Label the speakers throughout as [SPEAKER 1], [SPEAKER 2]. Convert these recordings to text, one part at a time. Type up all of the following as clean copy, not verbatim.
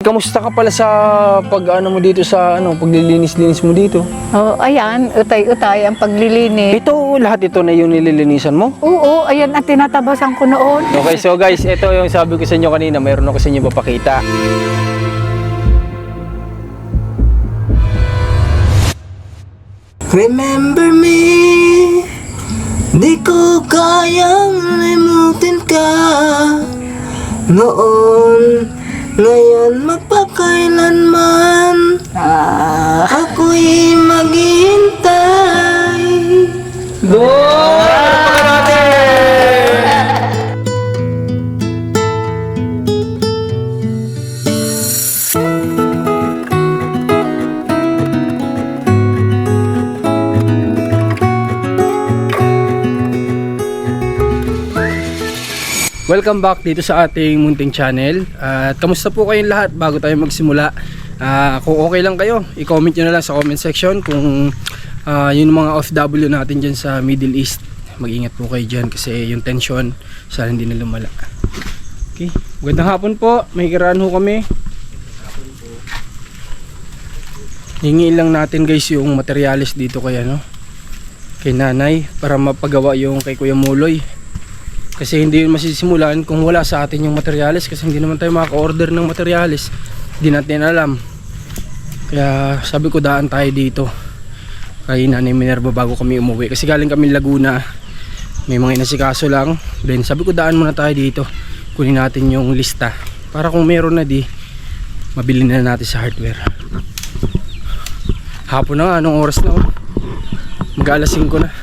[SPEAKER 1] kamusta ka pala sa pag-ano mo dito sa paglilinis-linis mo dito?
[SPEAKER 2] Oh, ayan, utay-utay ang paglilinis.
[SPEAKER 1] Ito, lahat ito na yung nililinisan mo?
[SPEAKER 2] Oo, ayan ang tinatabasan ko noon.
[SPEAKER 1] Okay, so guys, ito yung sabi ko sa inyo kanina, mayroon ako sa inyo papakita.
[SPEAKER 3] Remember me, di ko kayang limutin ka noon, ngayon magpakailanman ako'y maghihintay.
[SPEAKER 1] Welcome back dito sa ating munting channel. At kamusta po kayong lahat bago tayo magsimula? Kung okay lang kayo, i-comment nyo na lang sa comment section kung yung mga OFW natin dyan sa Middle East. Mag-ingat po kayo dyan kasi yung tension sana hindi na lumala. Okay, magandang hapon po. May kiraan ho kami. Hingi lang natin guys yung materials dito kay nanay para mapagawa yung kay Kuya Muloy. Kasi hindi yun masisimulan kung wala sa atin yung materials, kasi hindi naman tayo maka-order ng materials, hindi natin alam. Kaya sabi ko daan tayo dito kay Nanay Minerva bago kami umuwi, kasi galing kami Laguna, may mga inasikaso lang. Then sabi ko daan muna tayo dito, kunin natin yung lista para kung meron na mabili na natin sa hardware. Hapon na nga, anong oras na mag-alas 5 na.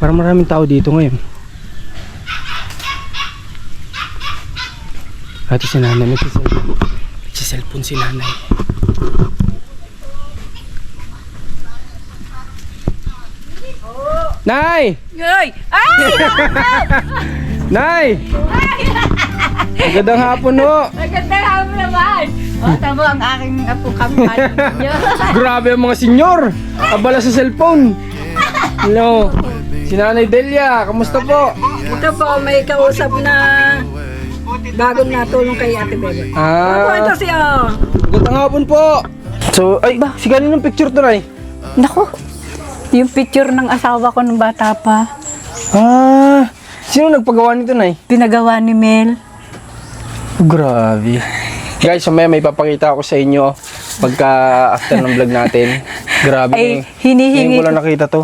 [SPEAKER 1] Parang maraming tao dito ngayon. Ito si nanay, nagsiselfone si nanay. Nay!
[SPEAKER 2] Ay!
[SPEAKER 1] Nay! Magandang hapon ho!
[SPEAKER 2] Magandang hapon naman! O, tamo ang aking apo kampan.
[SPEAKER 1] Grabe ang mga senyor! Abala sa cellphone! Hello! Si Nanay Delia, kamusta po?
[SPEAKER 4] Ito po, may kausap na bagong natulong kay Ate Bebe. Ako ito siya.
[SPEAKER 1] Magandang hapon po! So, ay, si kaninong picture to, Nay?
[SPEAKER 2] Naku, yung picture ng asawa ko nung bata pa,
[SPEAKER 1] Sino nagpagawa nito, Nay?
[SPEAKER 2] pinagawa ni Mel.
[SPEAKER 1] Grabe. Guys, may papakita ako sa inyo pagka after ng vlog natin. Grabe.
[SPEAKER 2] Ay,
[SPEAKER 1] Ngayon
[SPEAKER 2] hinihingi
[SPEAKER 1] ko lang
[SPEAKER 2] ko-
[SPEAKER 1] nakita to.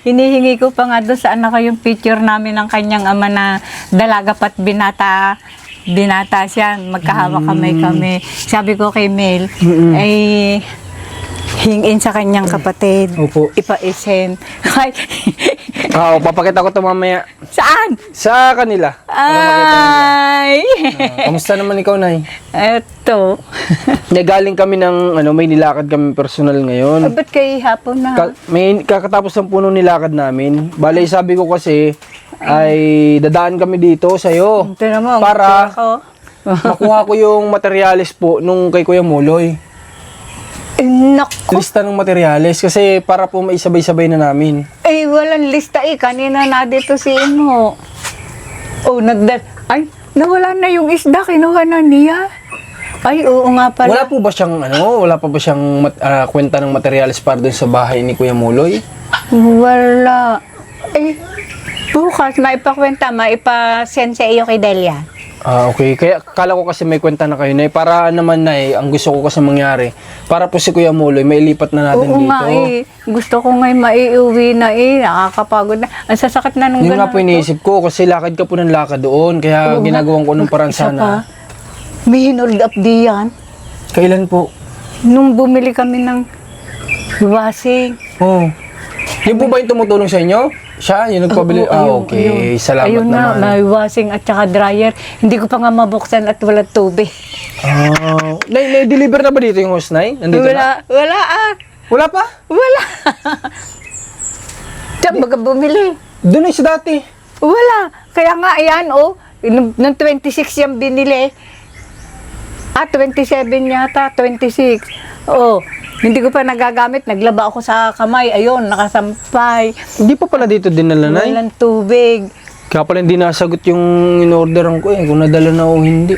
[SPEAKER 2] Hinihingi ko pa nga doon sa anak ko yung picture namin ng kanyang ama na dalaga pat binata siya, magkahawak kami. Sabi ko kay Mel, ay hingin sa kanyang kapatid.
[SPEAKER 1] Opo.
[SPEAKER 2] Ipa-send.
[SPEAKER 1] Papakita ko to mamaya
[SPEAKER 2] Saan?
[SPEAKER 1] sa kanila.
[SPEAKER 2] Ay!
[SPEAKER 1] Kamusta naman ikaw, Nay?
[SPEAKER 2] Eto.
[SPEAKER 1] Galing kami ng, may nilakad kami personal ngayon.
[SPEAKER 2] Ba't kayo hapon na?
[SPEAKER 1] May kakatapos ng punong nilakad namin. Bale, sabi ko kasi, ay dadaan kami dito sa'yo.
[SPEAKER 2] Ito naman,
[SPEAKER 1] Para
[SPEAKER 2] ako.
[SPEAKER 1] makuha ko yung materials po nung kay Kuya Muloy.
[SPEAKER 2] Naku.
[SPEAKER 1] Lista ng materials kasi para po maisabay-sabay na namin.
[SPEAKER 2] Ay, walang lista eh. Kanina na dito si Imo. Oh, ay, nawala na yung isda. Kinuha na niya. Ay, oo nga pala.
[SPEAKER 1] Wala po ba siyang wala pa ba siyang kwenta ng materials para dun sa bahay ni Kuya Muloy?
[SPEAKER 2] Wala. Eh, bukas maipakwenta, maipasend sa iyo kay Delia.
[SPEAKER 1] Okay. Kaya kala ko kasi may kwenta na kayo, Nay. Para naman, Nay, ang gusto ko kasi mangyari, para po si Kuya Muloy, mailipat na natin
[SPEAKER 2] Oo
[SPEAKER 1] dito.
[SPEAKER 2] nga eh. Gusto ko ngayon maiuwi na eh. Nakakapagod na. Ang sasakit na nung
[SPEAKER 1] Yun nga
[SPEAKER 2] ganun
[SPEAKER 1] po iniisip ko kasi lakad ka po ng lakad doon. Kaya
[SPEAKER 2] Oo
[SPEAKER 1] ginagawan ko ng parang
[SPEAKER 2] Isa
[SPEAKER 1] sana.
[SPEAKER 2] pa, may hinold up diyan.
[SPEAKER 1] Kailan po?
[SPEAKER 2] Nung bumili kami ng washing.
[SPEAKER 1] Oh. Yun po ba yung tumutulong sa inyo? Siya? Yung nagpabili?
[SPEAKER 2] Oo,
[SPEAKER 1] Okay.
[SPEAKER 2] ayun.
[SPEAKER 1] Salamat
[SPEAKER 2] Ayun
[SPEAKER 1] naman.
[SPEAKER 2] na, may washing at saka dryer. Hindi ko pa nga mabuksan at wala tubig.
[SPEAKER 1] Nay-deliver na ba dito yung host, Nay? Nandito na?
[SPEAKER 2] Wala ah.
[SPEAKER 1] Wala pa?
[SPEAKER 2] Wala. Diyan baga bumili.
[SPEAKER 1] Doon ay sa dati.
[SPEAKER 2] Wala. Kaya nga, ayan, nung 26 yung binili. 27 yata, 26. Hindi ko pa nagagamit. Naglaba ako sa kamay. Ayun, nakasampay.
[SPEAKER 1] Hindi pa pala dito dinala, Nay?
[SPEAKER 2] Walang tubig.
[SPEAKER 1] Kaya pala hindi nasagot yung in-orderan ko kung nadala na o hindi.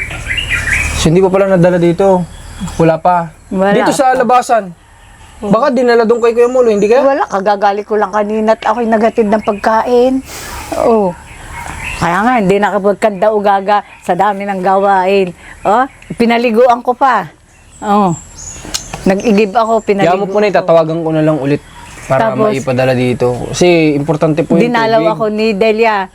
[SPEAKER 1] So hindi pa pala nadala dito. Wala pa.
[SPEAKER 2] Wala
[SPEAKER 1] Dito sa labasan. Baka dinala doon kay Kuya Molo, hindi kaya?
[SPEAKER 2] Wala, kagagali ko lang kanina at ako'y nagatid ng pagkain. Oo. Kaya nga, hindi nakapagkanda ugaga sa dami ng gawain. Oh, pinaliguan ko pa. Oh. Nag-igib ako,
[SPEAKER 1] Kaya
[SPEAKER 2] pinaligo
[SPEAKER 1] mo po na tatawagan ko na lang ulit para
[SPEAKER 2] Tapos,
[SPEAKER 1] maipadala dito. Kasi importante po yung
[SPEAKER 2] dinalaw
[SPEAKER 1] tubig.
[SPEAKER 2] ako ni Delia.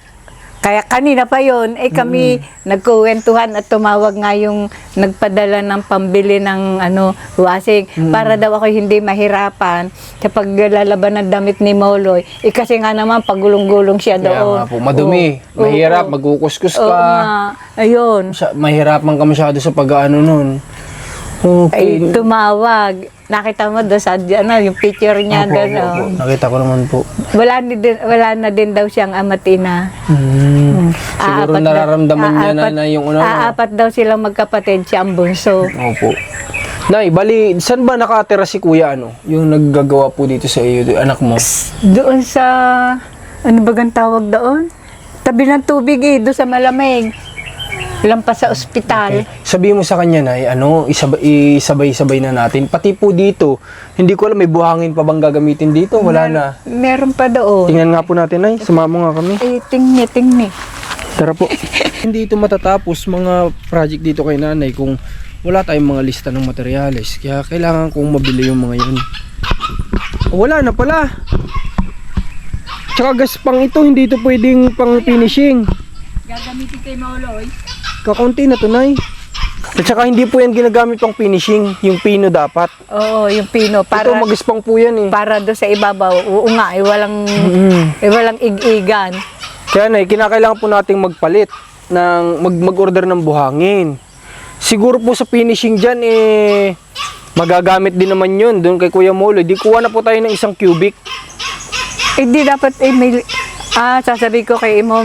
[SPEAKER 2] Kaya kanina pa yon kami nagkuwentuhan at tumawag nga yung nagpadala ng pambili ng wasig para daw ako hindi mahirapan sa paglalaban ng damit ni Moloy. Kasi nga naman pagulong-gulong siya
[SPEAKER 1] Kaya
[SPEAKER 2] doon.
[SPEAKER 1] nga po, madumi,
[SPEAKER 2] Oo.
[SPEAKER 1] mahirap,
[SPEAKER 2] Oo.
[SPEAKER 1] magkukuskus
[SPEAKER 2] Oo
[SPEAKER 1] ka.
[SPEAKER 2] nga. Ayun.
[SPEAKER 1] Mahirapan ka masyado sa pag-ano nun. Okay.
[SPEAKER 2] Ay, tumawag. Nakita mo doon sa yung picture niya
[SPEAKER 1] Opo,
[SPEAKER 2] doon.
[SPEAKER 1] opo, opo. Nakita ko naman po.
[SPEAKER 2] Wala na din daw siyang amatina.
[SPEAKER 1] Siguro nararamdaman niya na yung
[SPEAKER 2] Aapat daw silang magkapatid, siya ang bunso.
[SPEAKER 1] Opo. Nay, bali, saan ba nakatira si Kuya yung naggagawa po dito sa iyo, anak mo?
[SPEAKER 2] Doon sa, ano bagang tawag doon? Tabi ng tubig doon sa malamig. Lampas sa ospital.
[SPEAKER 1] Sabihin mo sa kanya, Nay, isabay-sabay na natin. Pati po dito, hindi ko alam, may buhangin pa bang gagamitin dito? Wala na.
[SPEAKER 2] Meron pa doon.
[SPEAKER 1] Tingnan nga po natin, Nay. Sumama nga kami.
[SPEAKER 2] Ay, tingni.
[SPEAKER 1] Tara po. Hindi ito matatapos mga project dito kay Nanay kung wala tayong mga lista ng materyales. Kaya kailangan kong mabili yung mga yun. Wala na pala. Tsaka gaspang ito, hindi ito pwedeng pang finishing.
[SPEAKER 2] Gagamitin kay Mauloy.
[SPEAKER 1] Kakaunti na to, Nay. At saka hindi po yan ginagamit pang finishing. Yung pino dapat.
[SPEAKER 2] Oo, yung pino.
[SPEAKER 1] Ito magaspang po yan eh.
[SPEAKER 2] Para doon sa ibabaw. Oo nga, walang ig-igan.
[SPEAKER 1] Kaya Nay, kinakailangan po nating magpalit ng mag-order ng buhangin. Siguro po sa finishing dyan magagamit din naman yun doon kay Kuya Molo. Di kuha na po tayo ng 1 cubic.
[SPEAKER 2] Hindi dapat sasabihin ko kay Imo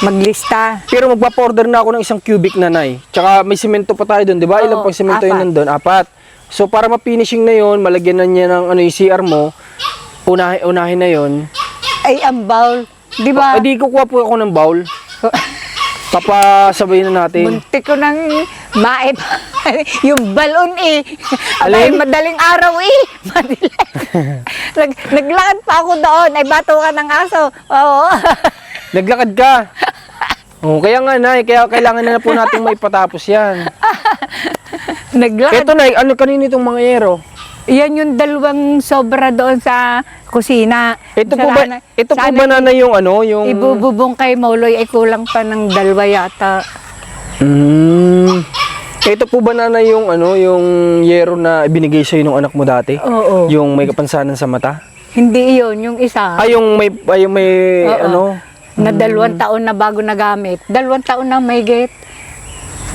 [SPEAKER 2] maglista.
[SPEAKER 1] Pero magpa-order na ako ng 1 cubic na, Nay. Tsaka may simento pa tayo doon, di ba? Ilang
[SPEAKER 2] Oo,
[SPEAKER 1] pang simento
[SPEAKER 2] 4.
[SPEAKER 1] yun nandun? 4. So para ma-finishing na yun, malagyan na niya ng yung CR mo, unahin na yun.
[SPEAKER 2] Ay, ang bowl. Di ba?
[SPEAKER 1] Di kukuha po ako ng bowl. Papasabay na natin.
[SPEAKER 2] Munti ko nang maip. Yung balon Abay,
[SPEAKER 1] Alin?
[SPEAKER 2] madaling araw Naglakad pa ako doon. Ay, bato ka ng aso. Oo.
[SPEAKER 1] Naglakad ka. Oh, kaya nga, Nay, kaya kailangan na po natin maipatapos yan.
[SPEAKER 2] Naglakad.
[SPEAKER 1] Ito, Nay, kanino itong mga yero?
[SPEAKER 2] Yan yung dalawang sobra doon sa kusina.
[SPEAKER 1] Ito po ba, Nanay, yung yung...
[SPEAKER 2] Ibububong kay Mauloy ay kulang pa ng 2 yata.
[SPEAKER 1] Ito po ba, Nanay, yung yung yero na ibinigay sa'yo ng anak mo dati?
[SPEAKER 2] Oo.
[SPEAKER 1] Yung may kapansanan sa mata?
[SPEAKER 2] Hindi yun, yung isa.
[SPEAKER 1] Yung may
[SPEAKER 2] Oo. Na 2 taon na bago nagamit. 2 taon na may gate.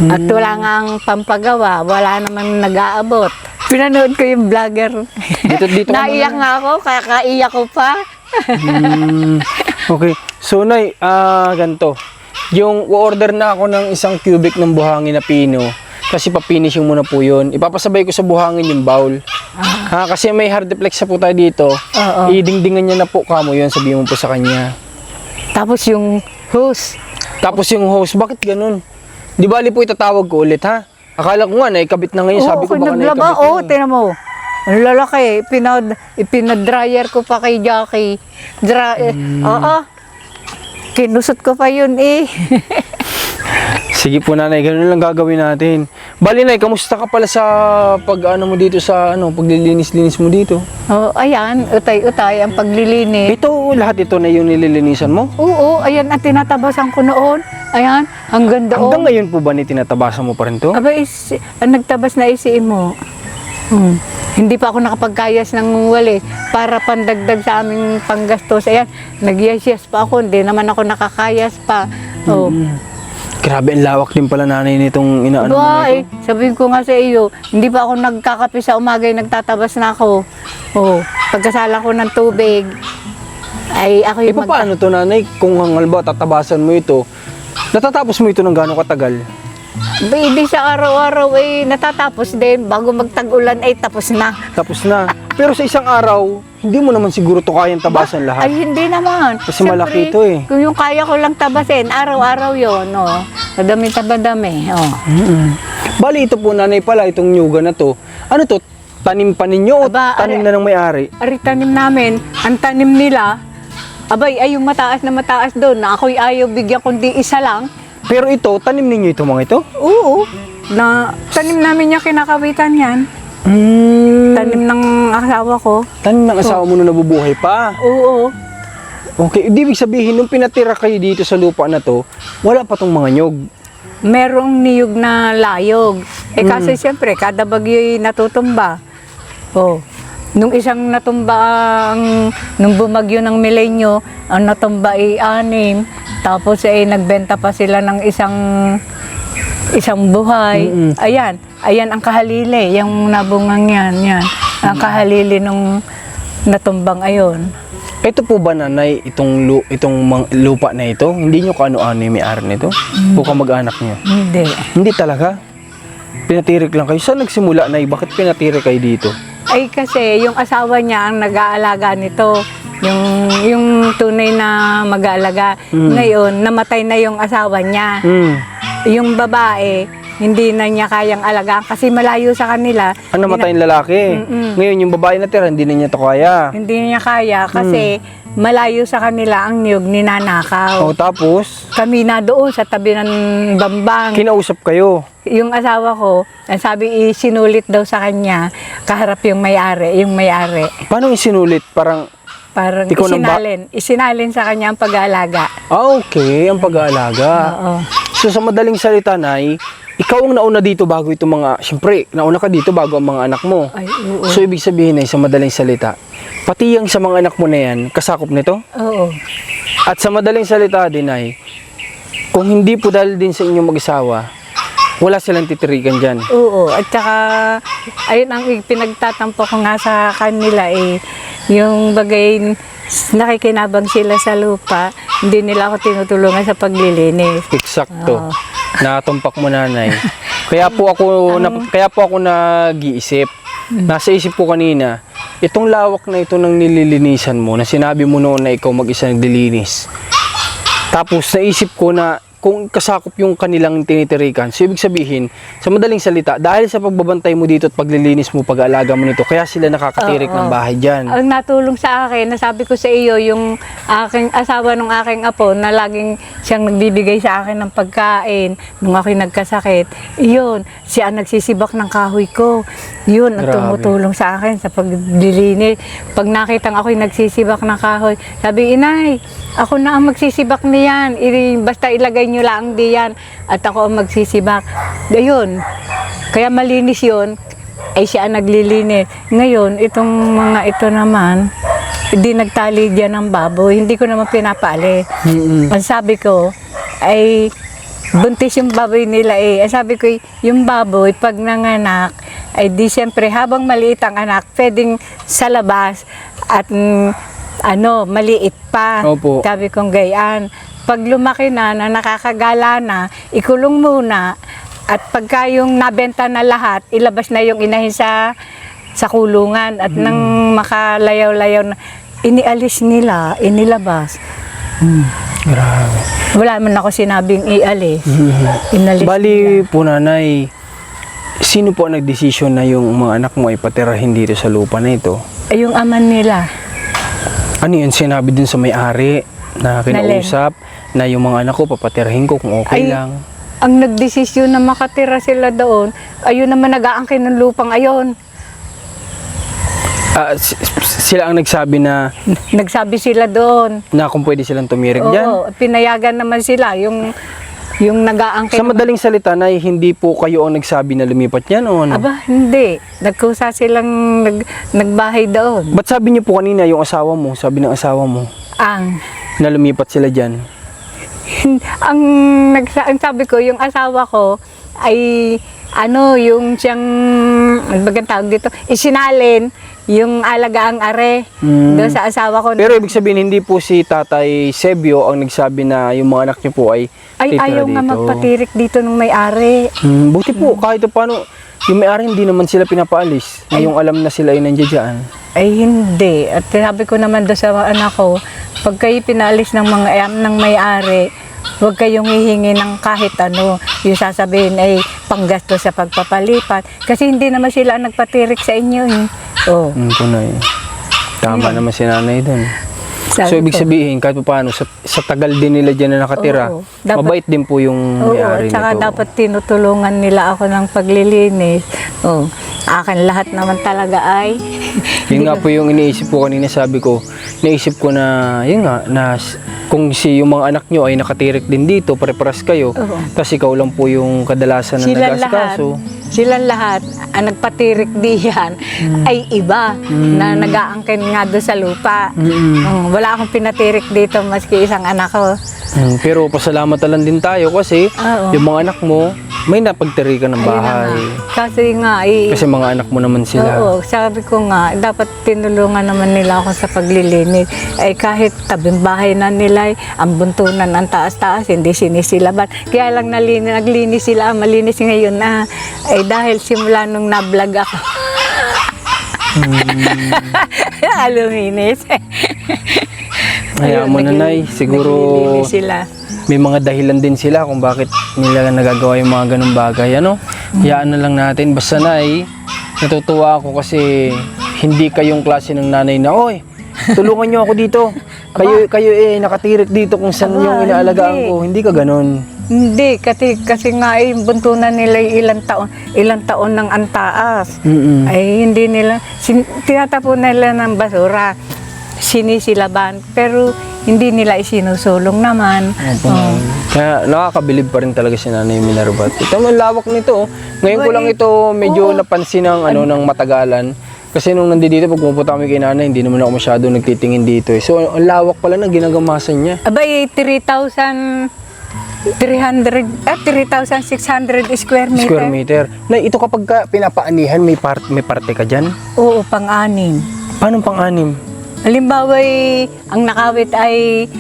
[SPEAKER 2] At wala nga ang pampagawa. Wala naman nag-aabot. Pinanood ko yung vlogger.
[SPEAKER 1] Dito ka
[SPEAKER 2] Naiyak nga ako, kaya kaiyak ko pa.
[SPEAKER 1] Okay. So, Nay, ganito. Yung order na ako ng 1 cubic ng buhangin na pino. Kasi pa-finishing mo na po yun. Ipapasabay ko sa buhangin yung bowl. Kasi may hard deflex po tayo dito.
[SPEAKER 2] Oo.
[SPEAKER 1] Idingdingan niya na po kamo yun. Sabihin mo po sa kanya.
[SPEAKER 2] Tapos yung hose.
[SPEAKER 1] Tapos yung hose, bakit ganun? Di bali po itatawag ko ulit, ha? Akala ko nga, naikabit na ngayon. Sabi ko baka naikabit na.
[SPEAKER 2] Oo, tinan mo. Ang lalaki. Ipinadryer ko pa kay Jackie. Oo. Kinusot ko pa yun
[SPEAKER 1] Sige po, Nanay, ganun lang gagawin natin. Bali, Nay, kamusta ka pala sa pag-ano mo dito sa paglilinis-linis mo dito?
[SPEAKER 2] Oh, ayan, utay-utay ang paglilinis.
[SPEAKER 1] Ito, lahat ito na yung nililinisan mo?
[SPEAKER 2] Oo, ayan ang tinatabasan ko noon. Ayan, hanggang doon.
[SPEAKER 1] Hanggang ngayon po ba ni tinatabasan mo pa rin to?
[SPEAKER 2] Aba, nagtabas na isiin mo. Hindi pa ako nakapagkayas ng wali para pandagdag sa aming panggastos. Ayan, nagyas-yas pa ako. Hindi naman ako nakakayas pa. Oh.
[SPEAKER 1] Grabe, ang lawak din pala, Nanay, nitong inaano mo
[SPEAKER 2] Ba,
[SPEAKER 1] na ito.
[SPEAKER 2] sabihin ko nga sa iyo, hindi pa ako nagkakape sa umaga, nagtatabas na ako. Oh, pagkasala ko ng tubig, ay ako yung
[SPEAKER 1] Paano to, Nanay, kung hangalba tatabasan mo ito, natatapos mo ito ng gano'ng katagal?
[SPEAKER 2] Hindi sa araw-araw natatapos din. Bago magtag-ulan ay tapos na.
[SPEAKER 1] Tapos na. Pero sa isang araw, Hindi mo naman siguro to kayang tabasan lahat.
[SPEAKER 2] Ay, hindi naman.
[SPEAKER 1] Kasi malaki ito eh.
[SPEAKER 2] Kung yung kaya ko lang tabasin, araw-araw yun, oh. Madami-tabadami, oh.
[SPEAKER 1] Bali, ito po nanay pala, itong nyuga na to. Ano to? Tanim pa ninyo o
[SPEAKER 2] Aba,
[SPEAKER 1] tanim na ng may-ari?
[SPEAKER 2] Ari tanim namin, ang tanim nila, abay, ay yung mataas na mataas doon, na ako'y ayaw bigyan kundi isa lang.
[SPEAKER 1] Pero ito, tanim ninyo ito mga ito?
[SPEAKER 2] Oo, na tanim namin yung kinakawitan yan. Tanim ng asawa ko.
[SPEAKER 1] Tanim ng asawa mo na nabubuhay pa.
[SPEAKER 2] Oo.
[SPEAKER 1] Okay, ibig sabihin, nung pinatira kayo dito sa lupa na to, wala pa tong mga nyog.
[SPEAKER 2] Merong niyog na layog. Eh kasi siyempre, kada bagyo'y natutumba. Oh. Nung isang natumba nung bumagyo ng milenyo, ang natumba ay 6. Tapos ay nagbenta pa sila ng isang buhay. Ayan ang kahalili, yung nabungang yan. Ang kahalili nung natumbang ayon.
[SPEAKER 1] Ito po ba nanay, itong lupa na ito, hindi nyo kaano-ano yung may-ari nito? O kamag-anak nyo?
[SPEAKER 2] Hindi.
[SPEAKER 1] Hindi talaga? Pinatirik lang kayo? Saan nagsimula nay? Bakit pinatirik kayo dito?
[SPEAKER 2] Ay kasi yung asawa niya ang nag-aalaga nito. Yung tunay na mag-aalaga. Ngayon, namatay na yung asawa niya. Yung babae, hindi na niya kayang alagaan kasi malayo sa kanila.
[SPEAKER 1] Ang namatay yung lalaki. Ngayon yung babae na tira, hindi na niya to kaya.
[SPEAKER 2] Hindi niya kaya kasi malayo sa kanila ang niyog ninanakaw.
[SPEAKER 1] O tapos,
[SPEAKER 2] Kami na doon sa tabi ng bambang.
[SPEAKER 1] kinausap kayo.
[SPEAKER 2] Yung asawa ko, ang sabi isinulit daw sa kanya, kaharap yung may-ari.
[SPEAKER 1] Paano isinulit? Parang Ikaw nang
[SPEAKER 2] isinalin sa kanya ang pag-aalaga.
[SPEAKER 1] okay, ang pag-aalaga.
[SPEAKER 2] Oo.
[SPEAKER 1] So sa madaling salita, nay, ikaw ang nauna dito bago itong mga, siyempre, nauna ka dito bago ang mga anak mo.
[SPEAKER 2] Ay, oo.
[SPEAKER 1] So ibig sabihin ay sa madaling salita, pati yung sa mga anak mo na yan, kasakop nito?
[SPEAKER 2] Oo.
[SPEAKER 1] At sa madaling salita din ay, kung hindi po dahil din sa inyong mag-asawa, wala silang titirikan dyan.
[SPEAKER 2] Oo. At saka, ayun ang pinagtatampo ko nga sa kanila yung bagay nakikinabang sila sa lupa, hindi nila ako tinutulungan sa paglilinis.
[SPEAKER 1] Eksakto.
[SPEAKER 2] Oo.
[SPEAKER 1] Natumpak mo nanay. Kaya po ako nag-iisip. Nasa isip ko kanina, itong lawak na ito ng nililinisan mo, na sinabi mo noon na ikaw mag-isa naglilinis. Tapos naisip ko na kung kasakop yung kanilang tinitirikan, so ibig sabihin, sa madaling salita, dahil sa pagbabantay mo dito at paglilinis mo, pag-aalaga mo nito, kaya sila nakakatirik ng bahay dyan.
[SPEAKER 2] Ang natulong sa akin, nasabi ko sa iyo, yung aking asawa ng aking apo, na laging siyang nagbibigay sa akin ng pagkain, nung ako'y nagkasakit, yun, siya ang nagsisibak ng kahoy ko. Yun, ang
[SPEAKER 1] Grabe.
[SPEAKER 2] tumutulong sa akin sa paglilinis. Pag nakitang ako'y nagsisibak ng kahoy, sabi, inay, ako na ang magsisibak niyan, basta ilagay nyo lang diyan, at ako ang magsisibak. Ayun, kaya malinis yun, ay siya ang naglilinis. Ngayon, itong mga ito naman, hindi nagtali dyan ng baboy, hindi ko naman pinapali. Ang sabi ko, ay buntis yung baboy nila Ang sabi ko, yung baboy, pag nanganak, ay di siyempre, habang maliit ang anak, pwedeng sa labas, at maliit pa.
[SPEAKER 1] Opo.
[SPEAKER 2] Sabi kong gayaan. Pag lumaki na nakakagala na, ikulong muna, at pagka yung nabenta na lahat, ilabas na yung inahin sa kulungan, at nang makalayaw-layaw na, inialis nila, inilabas.
[SPEAKER 1] Grabe.
[SPEAKER 2] Wala man ako sinabing ialis. Inalis
[SPEAKER 1] Bali po nanay, sino po ang nagdesisyon na yung mga anak mo ay patirahin dito sa lupa na ito?
[SPEAKER 2] Ay, yung aman nila.
[SPEAKER 1] Ano yun sinabi din sa may-ari na kinausap na yung mga anak ko papatirahin ko kung okay
[SPEAKER 2] Ay,
[SPEAKER 1] lang?
[SPEAKER 2] Ang nagdesisyon na makatira sila doon, ayun naman nag-aangkin ng lupang ayon.
[SPEAKER 1] Sila ang nagsabi na
[SPEAKER 2] Nagsabi sila doon.
[SPEAKER 1] kung pwede silang tumirik dyan?
[SPEAKER 2] Oo, pinayagan naman sila. Yung nag-aangkin.
[SPEAKER 1] Sa madaling salita na hindi po kayo ang nagsabi na lumipat yan o ano?
[SPEAKER 2] Aba, hindi. Nagkusa silang nagbahay doon.
[SPEAKER 1] Ba't sabi niyo po kanina yung asawa mo, sabi ng asawa mo, na lumipat sila dyan?
[SPEAKER 2] Ang sabi ko, yung asawa ko ay yung siyang, bagang tawag dito, isinalin yung alagaang are doon sa asawa ko.
[SPEAKER 1] Pero ibig sabihin, hindi po si Tatay Sebio ang nagsabi na yung mga anak niyo po ay titira
[SPEAKER 2] ayaw
[SPEAKER 1] dito.
[SPEAKER 2] nga magpatirik dito nung may-ari.
[SPEAKER 1] Buti po, kahit paano, yung may-ari hindi naman sila pinapaalis. Ngayong alam na sila ay nandiyan dyan.
[SPEAKER 2] Ay hindi. At sabi ko naman doon sa anak ko, pag kayo pinalis ng ng may-ari, huwag kayong hihingi ng kahit ano. Yung sasabihin ay panggasto sa pagpapalipat. Kasi hindi naman sila ang nagpatirik sa inyo eh. Oh.
[SPEAKER 1] Po na tama naman si nanay doon. So, ibig sabihin, kahit pa paano, sa tagal din nila dyan na nakatira,
[SPEAKER 2] Oo. Dapat-
[SPEAKER 1] mabait din po yung may-ari
[SPEAKER 2] at saka
[SPEAKER 1] nito.
[SPEAKER 2] dapat tinutulungan nila ako ng paglilinis. Oh, akin lahat naman talaga ay
[SPEAKER 1] Yun nga po yung iniisip ko kanina, sabi ko, naisip ko na, yun nga, na kung yung mga anak nyo ay nakatirik din dito, pare-paras kayo,
[SPEAKER 2] Oo.
[SPEAKER 1] tapos ikaw lang po yung kadalasan na
[SPEAKER 2] silang lahat,
[SPEAKER 1] nag-asikaso.
[SPEAKER 2] silang lahat ang nagpatirik diyan ay iba na nag-aangkin nga doon sa lupa. Wala akong pinatirik dito maski isang anak ko.
[SPEAKER 1] Pero pasalamat na lang din tayo kasi
[SPEAKER 2] Oo.
[SPEAKER 1] yung mga anak mo, may napagtirikan ng
[SPEAKER 2] Ayun na
[SPEAKER 1] bahay.
[SPEAKER 2] nga. Kasi nga,
[SPEAKER 1] Kasi mga anak mo naman sila.
[SPEAKER 2] oo, sabi ko nga, dapat tinulungan naman nila ako sa paglilinis. Ay kahit tabing bahay na nila, ang buntunan, ang taas-taas, hindi sinisilaban. Kaya lang naglinis sila, malinis ngayon na. Ay dahil simula nung na-vlog ako. Aluminis.
[SPEAKER 1] Hayaan mo na, Nay. Siguro
[SPEAKER 2] naglilinis sila.
[SPEAKER 1] may mga dahilan din sila kung bakit nila nagagawa yung mga ganung bagay. Ano? Hayaan na lang natin. Basta, Nay, natutuwa ako kasi hindi kayong klase ng nanay na, oy, tulungan niyo ako dito. Kayo nakatirik dito kung saan
[SPEAKER 2] Aba,
[SPEAKER 1] yung inaalagaan
[SPEAKER 2] hindi.
[SPEAKER 1] ko. Hindi ka ganun.
[SPEAKER 2] Hindi, kasi nga buntunan nila yung ilang taon ng antaas. Ay hindi nila, tinatapon nila ng basura, sinisilaban, pero hindi nila isinusulong naman. Oh.
[SPEAKER 1] Kaya nakakabilib pa rin talaga si Nanay Minerva. Ito ang lawak nito. Ngayon ko lang ito medyo napansin ng matagalan. Kasi nung nandito, pag pumunta kami kay Nanay, hindi naman ako masyado nagtitingin dito. So, ang lawak pala ng ginagamasan niya.
[SPEAKER 2] Abay, 3,600 square meter.
[SPEAKER 1] Square meter. Na ito kapag pinapaanihan, may parte ka dyan?
[SPEAKER 2] Oo, pang-anim.
[SPEAKER 1] Paano pang-anim?
[SPEAKER 2] Halimbawa, ang nakawit ay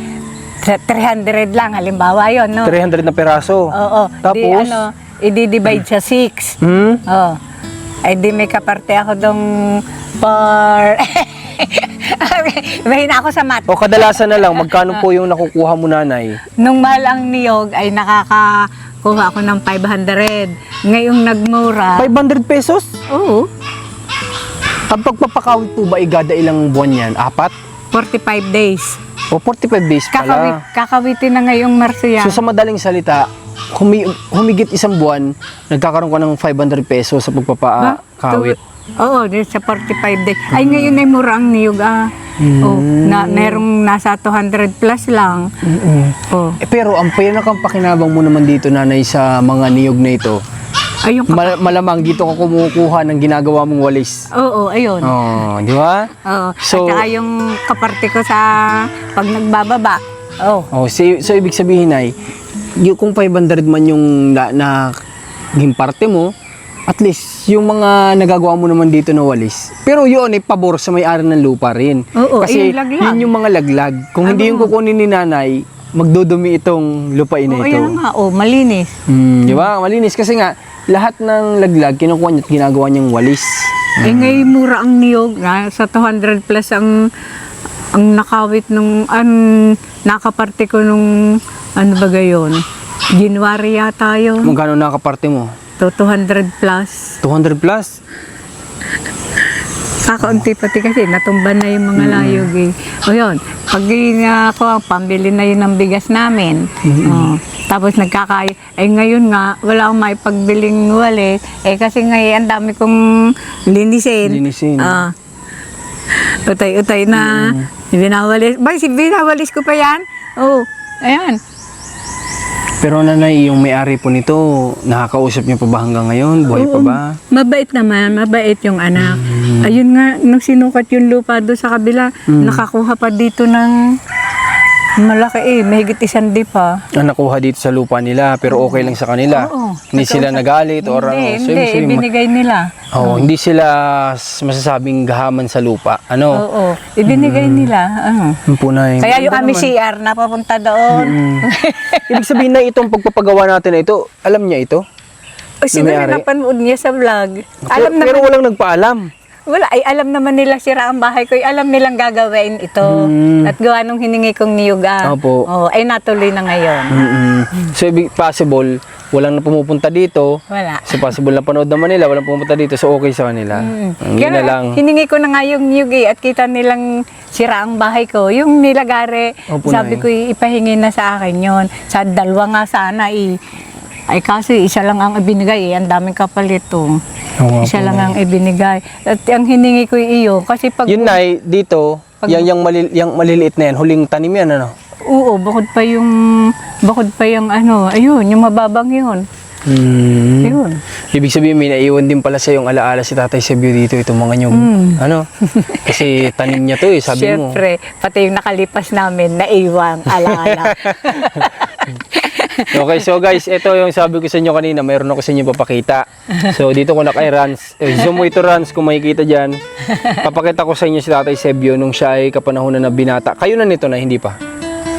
[SPEAKER 2] 300 lang. Halimbawa yon, no?
[SPEAKER 1] 300 na peraso.
[SPEAKER 2] Oo.
[SPEAKER 1] Tapos?
[SPEAKER 2] I-divide sa 6.
[SPEAKER 1] Hmm?
[SPEAKER 2] Oo. Ay di may kaparte ako dong for... Mahina ako sa mat.
[SPEAKER 1] O kadalasan na lang, magkano po yung nakukuha mo, Nanay?
[SPEAKER 2] Nung mahal ang niyog ay nakakakuha ako ng 500. Ngayong nagmura.
[SPEAKER 1] 500 pesos?
[SPEAKER 2] Oo.
[SPEAKER 1] Ang pagpapakawit po ba, igada ilang buwan yan? 4?
[SPEAKER 2] 45 days.
[SPEAKER 1] O 45 days pala.
[SPEAKER 2] Kakawitin na ngayong Marso yan.
[SPEAKER 1] So sa madaling salita, humigit isang buwan, nagkakaroon ka ng 500 pesos sa pagpapakawit.
[SPEAKER 2] Oo, sa 45 days. Ay, ngayon ay mura ang niyog Oh, merong nasa 200 plus lang. Oh.
[SPEAKER 1] Pero ang pinakapakinabang mo naman dito, Nanay, sa mga niyog na ito,
[SPEAKER 2] Ay, yung
[SPEAKER 1] malamang dito ka kumukuha ng ginagawa mong walis.
[SPEAKER 2] Oo, ayun.
[SPEAKER 1] Oh, di ba?
[SPEAKER 2] Oo.
[SPEAKER 1] So-
[SPEAKER 2] At saka yung kaparte ko sa pag nagbababa. Oh.
[SPEAKER 1] Oh, so ibig sabihin ay, kung 500 man yung naging parte mo, at least yung mga nagagawa mo naman dito na walis. Pero yun ay pabor sa may-ari ng lupa rin.
[SPEAKER 2] Oo,
[SPEAKER 1] Kasi
[SPEAKER 2] yung laglag.
[SPEAKER 1] yun yung mga laglag. Kung hindi yung kukunin ni Nanay, magdudumi itong lupain na
[SPEAKER 2] Oo,
[SPEAKER 1] ito.
[SPEAKER 2] yan nga. Oh, malinis.
[SPEAKER 1] Di ba? Malinis kasi nga lahat ng laglag kinukuha niya at ginagawa niyang walis.
[SPEAKER 2] Eh, ngayon mura ang niyog. Sa 200 plus ang nakawit nung nakaparte ko nung ano ba gayon? January yata yun.
[SPEAKER 1] Magkano nakaparte mo?
[SPEAKER 2] 200 plus.
[SPEAKER 1] 200 plus?
[SPEAKER 2] Kakaunti pati kasi natumba na yung mga layog eh. O yun, pag ako, pambili na yun ng bigas namin. Tapos nagkakaya. Eh ngayon nga, wala akong maipagbiling walis. Eh kasi ngayon, ang dami kong linisin.
[SPEAKER 1] Linisin.
[SPEAKER 2] Utay-utay na. Binawalis. Binawalis ko pa yan? Oo. Ayan.
[SPEAKER 1] Pero Nanay, yung may-ari po nito, nakakausap niyo pa ba hanggang ngayon? Buhay pa ba?
[SPEAKER 2] Mabait naman, mabait yung anak. Ayun nga, nung sinukat yung lupa doon sa kabila, nakakuha pa dito ng malaki mahigit 1 pa.
[SPEAKER 1] Nakuha dito sa lupa nila, pero okay lang sa kanila.
[SPEAKER 2] Oo.
[SPEAKER 1] Hindi sila nagalit or ano. So, ibig sabihin,
[SPEAKER 2] ibinigay nila.
[SPEAKER 1] hindi sila masasabing gahaman sa lupa. Ano?
[SPEAKER 2] Oo, ibinigay nila.
[SPEAKER 1] Yung po na yung...
[SPEAKER 2] Kaya yung aming CR napapunta doon.
[SPEAKER 1] Ibig sabihin na itong pagpapagawa natin na ito, alam niya ito?
[SPEAKER 2] O siguro
[SPEAKER 1] may-ari?
[SPEAKER 2] napanood niya sa vlog. Alam
[SPEAKER 1] pero
[SPEAKER 2] naman.
[SPEAKER 1] walang nagpaalam.
[SPEAKER 2] Wala, ay alam naman nila sira ang bahay ko. Ay, alam nilang gagawin ito. At gawa nung hiningi kong niyog.
[SPEAKER 1] Opo.
[SPEAKER 2] Ay natuloy na ngayon.
[SPEAKER 1] So, possible, walang na pumupunta dito.
[SPEAKER 2] Wala.
[SPEAKER 1] So, possible na panood naman nila, walang pumunta dito. So, okay sa kanila. Yun na lang.
[SPEAKER 2] Hiningi ko na nga yung niyog at kita nilang sira ang bahay ko. Yung nilagare,
[SPEAKER 1] Opo,
[SPEAKER 2] sabi
[SPEAKER 1] Nay.
[SPEAKER 2] ko ipahingi na sa akin yon. Sa dalawa nga sana ay kasi isa lang ang ibinigay ang daming kapalit to.
[SPEAKER 1] Oo,
[SPEAKER 2] Isa
[SPEAKER 1] Opo,
[SPEAKER 2] lang
[SPEAKER 1] Nay.
[SPEAKER 2] ang ibinigay. At ang hiningi ko iyo kasi pag
[SPEAKER 1] Yun, Nay, dito, yung maliliit na yan, huling tanim yan, ano?
[SPEAKER 2] oo, bukod pa yung ano, ayun, yung mababang yun. Ayun.
[SPEAKER 1] Ibig sabihin, may naiwan din pala sa yung alaala si Tatay Sebio dito, itong mga nyug. Ano? Kasi tanim niya to eh, sabi mo.
[SPEAKER 2] Siyempre, pati yung nakalipas namin, naiwang alaala.
[SPEAKER 1] Okay, so guys, ito yung sabi ko sa inyo kanina, mayroon ako sa inyo papakita. So dito ko na kay Rans, zoom mo ito Rans, kung makikita dyan, papakita ko sa inyo si Tatay Sebio nung siya ay kapanahonan na binata. Kayo na nito na, hindi pa?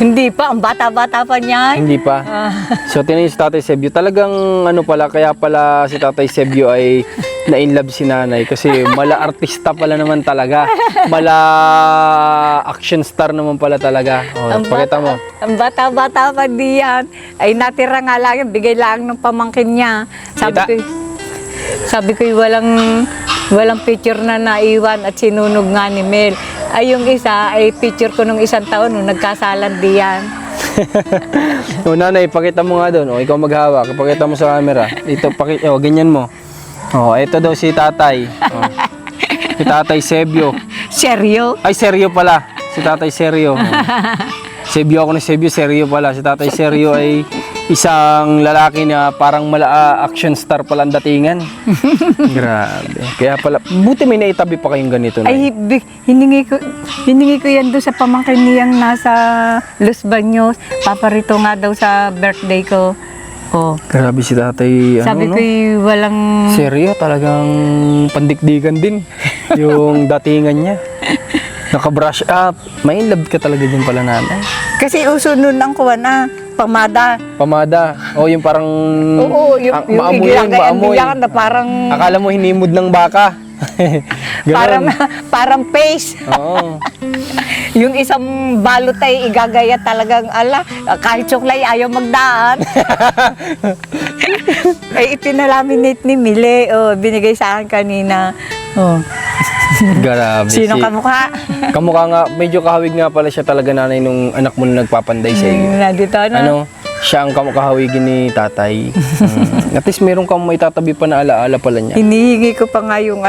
[SPEAKER 2] Hindi pa, ang bata-bata pa niya.
[SPEAKER 1] Hindi pa. So tinan niyo si Tatay Sebio, talagang ano pala, kaya pala si Tatay Sebio ay na-inlove si nanay kasi mala artista pala naman talaga. Mala action star naman pala talaga. Oh, pakita mo.
[SPEAKER 2] Ang bata-bata pa diyan. Ay natira nga lang, bigay lang ng pamangkin niya. Sabi ko walang picture na naiwan at sinunog nga ni Mel. Ay yung isa ay picture ko nung isang taon nung nagkasalan diyan.
[SPEAKER 1] O nanay, pakita mo nga doon. O ikaw maghawak, pakita mo sa camera. Ito, ganyan mo. O, ito daw si Tatay. O, si Tatay Sebio.
[SPEAKER 2] Seryo?
[SPEAKER 1] Ay, Seryo pala. Si Tatay Seryo. Sebio ako na Sebio, Seryo pala. Si Tatay Seryo ay isang lalaki na parang action star pala ang datingan. Grabe. Kaya pala, buti may naitabi pa kayong ganito na.
[SPEAKER 2] Ay, hiningi ko yan doon sa pamangkin niyang nasa Los Baños. Paparito nga daw sa birthday ko. Oh.
[SPEAKER 1] Grabe si Tatay.
[SPEAKER 2] Sabi ko walang...
[SPEAKER 1] Seryo, talagang pandikdikan din yung datingan niya. Naka-brush up. May in love ka talaga din pala nanay.
[SPEAKER 2] Kasi uso nun ang kuha na, pamada.
[SPEAKER 1] Pamada. O yung parang...
[SPEAKER 2] Oo, yung
[SPEAKER 1] maamoy.
[SPEAKER 2] na parang...
[SPEAKER 1] Akala mo hinimod ng baka. Ganon.
[SPEAKER 2] Parang paste.
[SPEAKER 1] Oo.
[SPEAKER 2] Yung isang balot ay igagaya talagang kahit suklay ayaw magdaan. Ay ipinalaminate ni Mile, binigay sa akin kanina.
[SPEAKER 1] Grabe.
[SPEAKER 2] Sino kamukha?
[SPEAKER 1] Kamukha nga, medyo kahawig nga pala siya talaga nanay nung anak mo na nagpapanday sa iyo.
[SPEAKER 2] Nandito na.
[SPEAKER 1] Ano, siya ang kahawigin ni tatay. At least meron kang may tatabi pa na alaala pala niya.
[SPEAKER 2] Hinihingi ko pa nga yung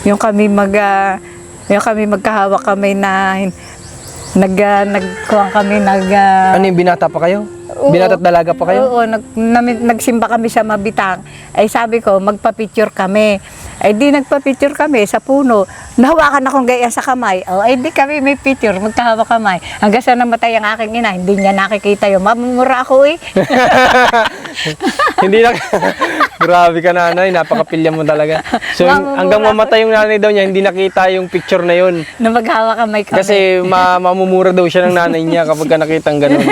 [SPEAKER 2] yung kami magkahawak kami na
[SPEAKER 1] Ano yung binata pa kayo?
[SPEAKER 2] Oo.
[SPEAKER 1] Binata at dalaga pa kayo?
[SPEAKER 2] Oo, nagsimba kami sa Mabitang. Ay sabi ko, magpa-picture kami. Ay di nagpa-picture kami sa puno. Nahawakan akong gaya sa kamay. Ay di kami may picture, magkahawak kamay. Hanggang sa namatay ang aking ina, hindi niya nakikita yun. Mamumura ako eh.
[SPEAKER 1] Hindi na. Grabe ka nanay, napakapilya mo talaga. So hanggang mamatay yung nanay daw niya, hindi nakita yung picture na yun.
[SPEAKER 2] Na maghawak kamay kami.
[SPEAKER 1] Kasi mamumura daw siya ng nanay niya kapag ka nakitang ganun.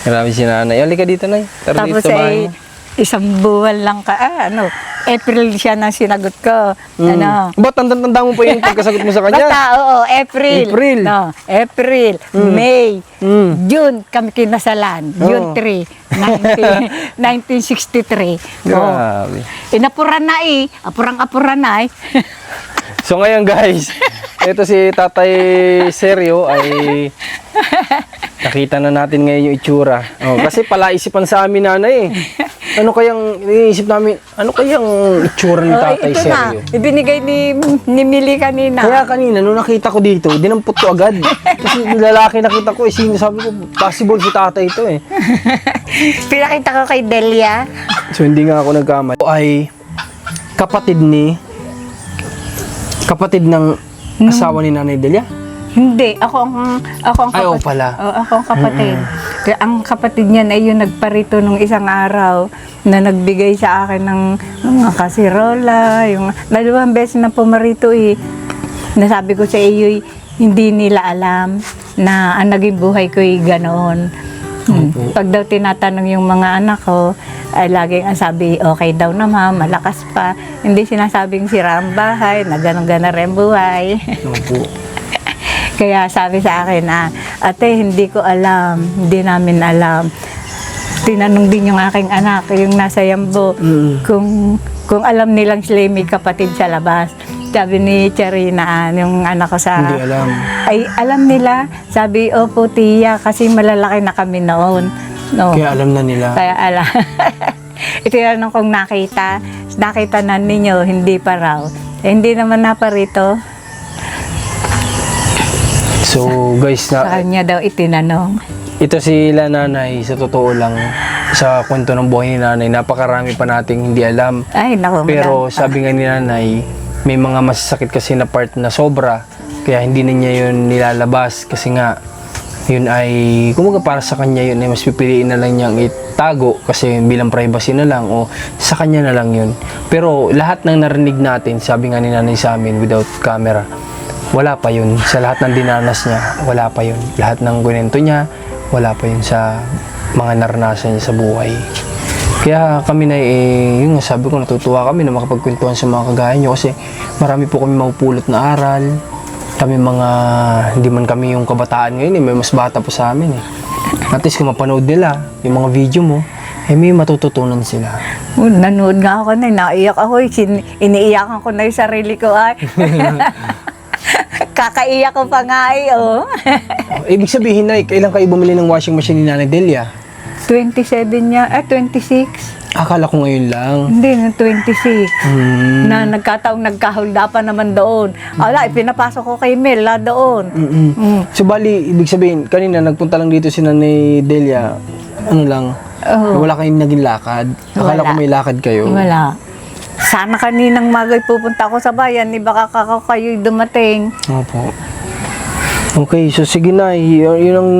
[SPEAKER 1] Grabe si nanay. Halika dito, nay. Tara
[SPEAKER 2] Tapos
[SPEAKER 1] dito sa bahay mo.
[SPEAKER 2] isang buwan lang April siya na sinagot ko.
[SPEAKER 1] Ba't tanda mo pa yung pagkasagot mo sa kanya?
[SPEAKER 2] Basta, oo, April.
[SPEAKER 1] April.
[SPEAKER 2] No, April, May, June, kami kinasalan. June 3, 1963.
[SPEAKER 1] Grabe.
[SPEAKER 2] Inapuran na apurang-apuran na
[SPEAKER 1] So ngayon guys, ito si Tatay Seryo ay nakita na natin ngayon yung itsura. Kasi palaisipan sa amin nanay eh. Ano kayang iniisip namin, ano kayang itsura ni Tatay
[SPEAKER 2] ito
[SPEAKER 1] Seryo?
[SPEAKER 2] na, ibinigay ni Mili kanina.
[SPEAKER 1] Kaya kanina, nung nakita ko dito, dinampot ko agad. Kasi lalaki nakita ko, sabi ko, possible si tatay ito eh.
[SPEAKER 2] Pinakita ko kay Delia.
[SPEAKER 1] So hindi nga ako nagkamali. Ay kapatid ng asawa ni Nanay Delia?
[SPEAKER 2] Hindi, ako ang kapatid.
[SPEAKER 1] Ay, oo pala.
[SPEAKER 2] Ako ang kapatid. Kaya ang kapatid niya ay yung nagparito nung isang araw na nagbigay sa akin ng mga kasirola, yung dalawang beses na pumarito Nasabi ko sa iyo, hindi nila alam na ang naging buhay ko ganoon.
[SPEAKER 1] Opo.
[SPEAKER 2] Pag daw tinatanong yung mga anak ko, ay laging ang sabi, okay daw naman, malakas pa. Hindi sinasabing sira ang bahay, na ganun-gana rin buhay.
[SPEAKER 1] Opo.
[SPEAKER 2] Kaya sabi sa akin, ate, hindi ko alam, hindi namin alam. Tinanong din yung aking anak, yung nasa Yambo, kung alam nilang sila may kapatid sa labas. Sabi ni Charina, yung anak ko sa...
[SPEAKER 1] Hindi alam.
[SPEAKER 2] Ay, alam nila. Sabi, opo, tiya, kasi malalaki na kami noon. No.
[SPEAKER 1] Kaya alam na nila.
[SPEAKER 2] Kaya alam. Itinanong kong nakita na ninyo, hindi pa raw. Eh, hindi naman naparito.
[SPEAKER 1] So guys,
[SPEAKER 2] Sa kanya daw itinanong.
[SPEAKER 1] ito sila nanay, sa totoo lang, sa kwento ng buhay ni nanay, napakarami pa nating hindi alam.
[SPEAKER 2] Ay, naku,
[SPEAKER 1] Pero
[SPEAKER 2] madami pa.
[SPEAKER 1] sabi nga ni nanay, may mga masasakit kasi na part na sobra, kaya hindi na niya yun nilalabas kasi nga, yun ay, kumaga para sa kanya yun ay mas pipiliin na lang niyang itago kasi bilang privacy na lang o sa kanya na lang yun. Pero lahat ng narinig natin, sabi nga ni nanay sa amin without camera, wala pa yun. Sa lahat ng dinanas niya, wala pa yun. Lahat ng kwento niya, wala pa yun sa mga naranasan niya sa buhay. Kaya kami na yun nga sabi ko, natutuwa kami na makapagkwentuhan sa mga kagaya nyo kasi marami po kami mapupulot na aral. Kami mga, hindi man kami yung kabataan ngayon may mas bata pa sa amin At least kung mapanood nila yung mga video mo, may matututunan sila.
[SPEAKER 2] Nanood nga ako na, naiyak ako. Iniiyakan ko na yung sarili ko. Ay. Kakaiyak ko pa nga
[SPEAKER 1] Ibig sabihin na, kailan kayo bumili ng washing machine ni Nanay Delia?
[SPEAKER 2] 27 niya, 26.
[SPEAKER 1] Akala ko ngayon lang.
[SPEAKER 2] Hindi, na 26. Na nagkataong nagkahulda pa naman doon. Ala, ipinapasok ko kay Mel, doon.
[SPEAKER 1] So bali, ibig sabihin, kanina nagpunta lang dito si Nanay Delia, ano lang, wala kayong naging lakad. Akala ko
[SPEAKER 2] Wala.
[SPEAKER 1] may lakad kayo.
[SPEAKER 2] Wala. Sana kaninang magay pupunta ako sa bayan, baka kayo'y dumating.
[SPEAKER 1] Opo. Okay, so sige na, yun ang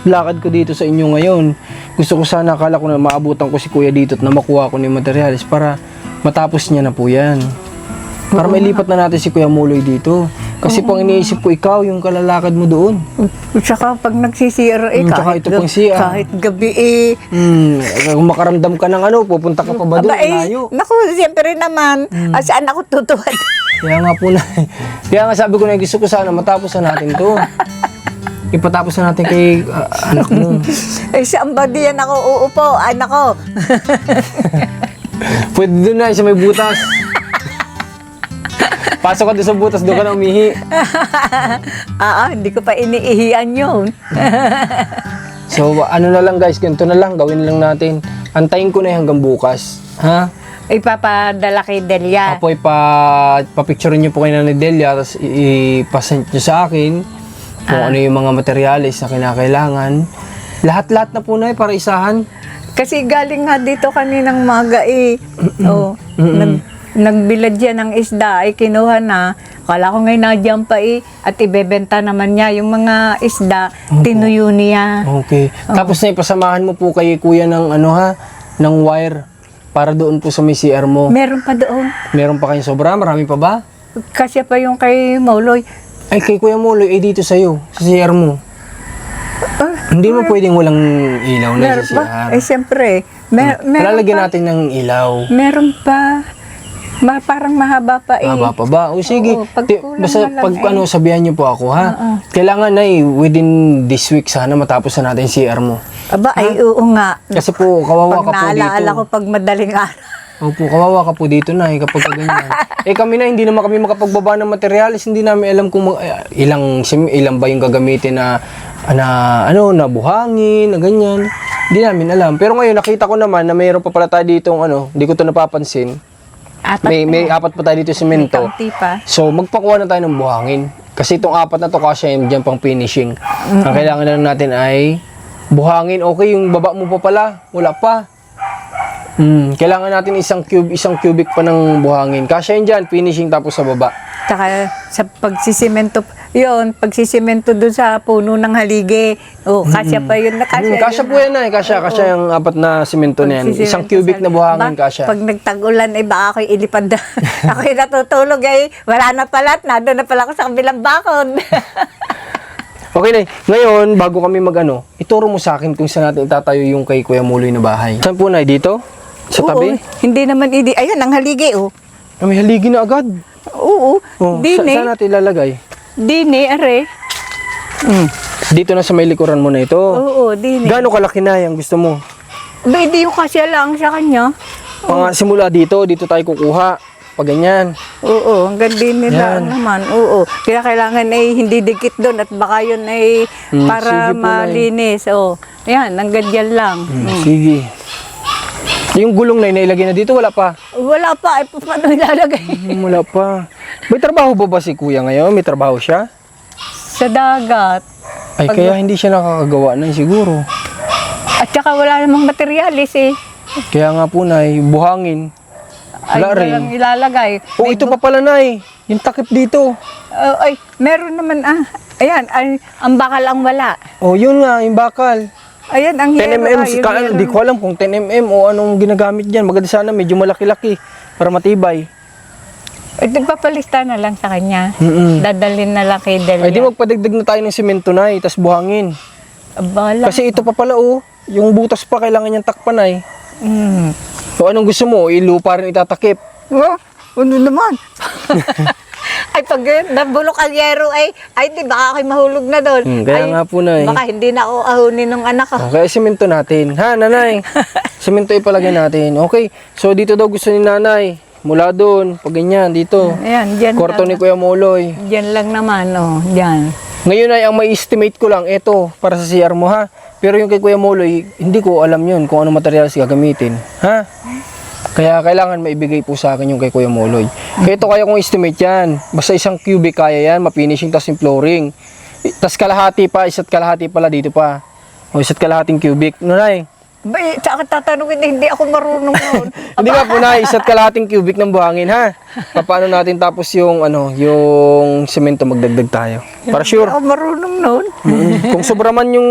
[SPEAKER 1] lakad ko dito sa inyo ngayon. Gusto ko sana, akala ko na maabutan ko si Kuya dito at na makuha ko ng materials para matapos niya na po yan. Para mailipat na natin si Kuya Muloy dito. Kasi pang iniisip ko, ikaw yung kalalakad mo doon.
[SPEAKER 2] At saka pag nagsisira,
[SPEAKER 1] Tsaka ito pang CR.
[SPEAKER 2] kahit gabi
[SPEAKER 1] Kung makaramdam ka ng pupunta ka pa ba doon? Layo.
[SPEAKER 2] naku, siyempre naman, saan ako tutuwad?
[SPEAKER 1] Kaya nga po na, kaya nga sabi ko na gusto ko sana matapos na natin to. Ipatapos na natin kay anak mo.
[SPEAKER 2] Saan ba diyan ako uupo? Anak ko.
[SPEAKER 1] Pwede doon na, sa may butas. Pasok ka doon sa butas, doon ka na umihi.
[SPEAKER 2] Hindi ko pa iniihian yun.
[SPEAKER 1] So, ano na lang guys, ganito na lang, gawin lang natin. Antayin ko na yung hanggang bukas. Ha?
[SPEAKER 2] Ipapadala kay Delia.
[SPEAKER 1] Apo, papicturein niyo po kay Nanay Delia, tapos ipasend niyo sa akin kung ano yung mga materyales na kinakailangan. Lahat-lahat na po na para isahan.
[SPEAKER 2] Kasi galing nga dito kaninang maga nagbilad yan ng isda, kinuha na. Kala ko ngayon nandiyan pa at ibebenta naman niya yung mga isda, tinuyo niya.
[SPEAKER 1] Okay. Tapos na ipasamahan mo po kay Kuya ng ng wire para doon po sa may CR mo.
[SPEAKER 2] Meron pa doon.
[SPEAKER 1] Meron pa kayong sobra? Marami pa ba?
[SPEAKER 2] Kasi pa yung kay Mauloy.
[SPEAKER 1] Ay, kay Kuya Muloy, dito sa'yo, sa CR mo. Hindi mo pwedeng walang ilaw na
[SPEAKER 2] Meron
[SPEAKER 1] sa
[SPEAKER 2] pa?
[SPEAKER 1] CR.
[SPEAKER 2] Siyempre. Meron
[SPEAKER 1] Lalagyan
[SPEAKER 2] pa.
[SPEAKER 1] natin ng ilaw.
[SPEAKER 2] Meron pa. Parang mahaba pa
[SPEAKER 1] Haba pa ba? O sige,
[SPEAKER 2] Oo, pagkulang
[SPEAKER 1] basta
[SPEAKER 2] na lang
[SPEAKER 1] pag sabihan niyo po ako ha. Kailangan na within this week sana matapos na natin CR mo.
[SPEAKER 2] Aba, oo nga.
[SPEAKER 1] Kasi po, kawawa ka
[SPEAKER 2] Pag
[SPEAKER 1] po
[SPEAKER 2] naalaala
[SPEAKER 1] dito.
[SPEAKER 2] ko pag madaling araw.
[SPEAKER 1] Opo, kawawa ka po dito na kapag ganyan. Kami na, hindi naman kami makapagbaba ng materialis, hindi namin alam kung ilang ba yung gagamitin na buhangin, na ganyan. Hindi namin alam. Pero ngayon, nakita ko naman na mayroon pa pala tayo dito hindi ko to napapansin. May apat pa tayo dito semento.
[SPEAKER 2] May kaunti pa.
[SPEAKER 1] So, magpakuha na tayo ng buhangin. Kasi itong apat na to kasi dyan pang finishing. Ang kailangan na lang natin ay buhangin. Okay, yung baba mo pa pala, wala pa. Kailangan natin isang cubic pa ng buhangin. Kasya yun dyan, finishing tapos sa baba.
[SPEAKER 2] Tsaka sa pagsisimento, pagsisimento doon sa puno ng halige. Kasya pa yun.
[SPEAKER 1] Kasya po yan kasya yung apat na simento na yan. Isang cubic na buhangin, kasya.
[SPEAKER 2] Pag nagtag-ulan, baka ako'y ilipad na. Ako'y natutulog, wala na pala, nado na pala ako sa kabilang bakod.
[SPEAKER 1] Okay na. Ngayon, bago kami mag-ano, ituro mo sa akin kung saan natin itatayo yung kay Kuya Muloy na bahay. Saan po, Nay? Dito? Sa tabi?
[SPEAKER 2] Hindi naman ayan, ang haligi, oh.
[SPEAKER 1] Ah, may haligi na agad.
[SPEAKER 2] Oo,
[SPEAKER 1] Oh,
[SPEAKER 2] dini.
[SPEAKER 1] saan natin ilalagay?
[SPEAKER 2] Dini, are.
[SPEAKER 1] Dito na sa may likuran mo na ito.
[SPEAKER 2] Oo, dini.
[SPEAKER 1] Gaano kalaki na yung gusto mo?
[SPEAKER 2] Hindi yung kasya lang sa kanya.
[SPEAKER 1] Simula dito tayo kukuha. Pag ganyan.
[SPEAKER 2] Oo, hanggang dini lang naman. Oo, kaya kailangan ay hindi dikit doon at baka yun ay para
[SPEAKER 1] sige po, Nay.
[SPEAKER 2] malinis. Oo, yan, hanggang dyan lang.
[SPEAKER 1] Sige. Yung gulong na inailagay na dito, wala pa.
[SPEAKER 2] Wala pa, ay paano ilalagay?
[SPEAKER 1] Wala pa. May trabaho ba si Kuya ngayon? May trabaho siya?
[SPEAKER 2] Sa dagat.
[SPEAKER 1] Ay, kaya hindi siya nakakagawa na siguro.
[SPEAKER 2] At saka wala namang materialis eh.
[SPEAKER 1] Kaya nga po, Nay, buhangin.
[SPEAKER 2] Ay,
[SPEAKER 1] Wala rin.
[SPEAKER 2] walang ilalagay.
[SPEAKER 1] Oh, ito pa pala, Nay. Yung takip dito.
[SPEAKER 2] Ay, meron naman ayan, ay, ang bakal ang wala.
[SPEAKER 1] Oh, yun nga, yung bakal.
[SPEAKER 2] Ayan, ang
[SPEAKER 1] 10 mm,
[SPEAKER 2] hero.
[SPEAKER 1] di ko alam kung 10 mm o anong ginagamit dyan. Maganda sana, medyo malaki-laki para matibay.
[SPEAKER 2] Ay, papalista na lang sa kanya. Dadalhin na lang kay Delia.
[SPEAKER 1] Ay, di magpadagdag na tayo ng semento, Nay, tas buhangin.
[SPEAKER 2] Abala.
[SPEAKER 1] Kasi ito pa pala, oh, yung butas pa kailangan niyang takpan, Nay.
[SPEAKER 2] Mm.
[SPEAKER 1] So, anong gusto mo? Ilupa rin itatakip.
[SPEAKER 2] Oh, ano naman? Ay, pag nabulok ang yero ay di baka ako'y mahulog na doon.
[SPEAKER 1] Kaya nga po, Nay.
[SPEAKER 2] Baka hindi na ako ahunin ng anak ko.
[SPEAKER 1] Okay, semento natin. Ha, Nanay? Semento ipalagay natin. Okay, so dito daw gusto ni Nanay. Mula doon, pag ganyan, dito.
[SPEAKER 2] Ayan, dyan
[SPEAKER 1] Kwarto
[SPEAKER 2] lang.
[SPEAKER 1] ni Kuya Muloy.
[SPEAKER 2] Dyan lang naman, oh. Dyan.
[SPEAKER 1] Ngayon ay ang may estimate ko lang, ito, para sa CR mo, ha? Pero yung kay Kuya Muloy, hindi ko alam yun kung anong materials gagamitin. Ha? Kaya kailangan maibigay po sa akin yung kay Kuya Muloy. Kaya ito kaya kong estimate yan. Basta isang cubic kaya yan, mafinishing, tas yung flooring. Tas kalahati pa, isa't kalahati pala dito pa. O isa't kalahating cubic. Nanay?
[SPEAKER 2] Ba, tsaka tatanungin na hindi ako marunong noon.
[SPEAKER 1] Hindi nga po, Nay, isa't kalahating cubic ng buhangin, ha? Paano natin tapos yung, yung semento magdagdag tayo. Para sure.
[SPEAKER 2] Hindi ako marunong noon.
[SPEAKER 1] Kung sobra man yung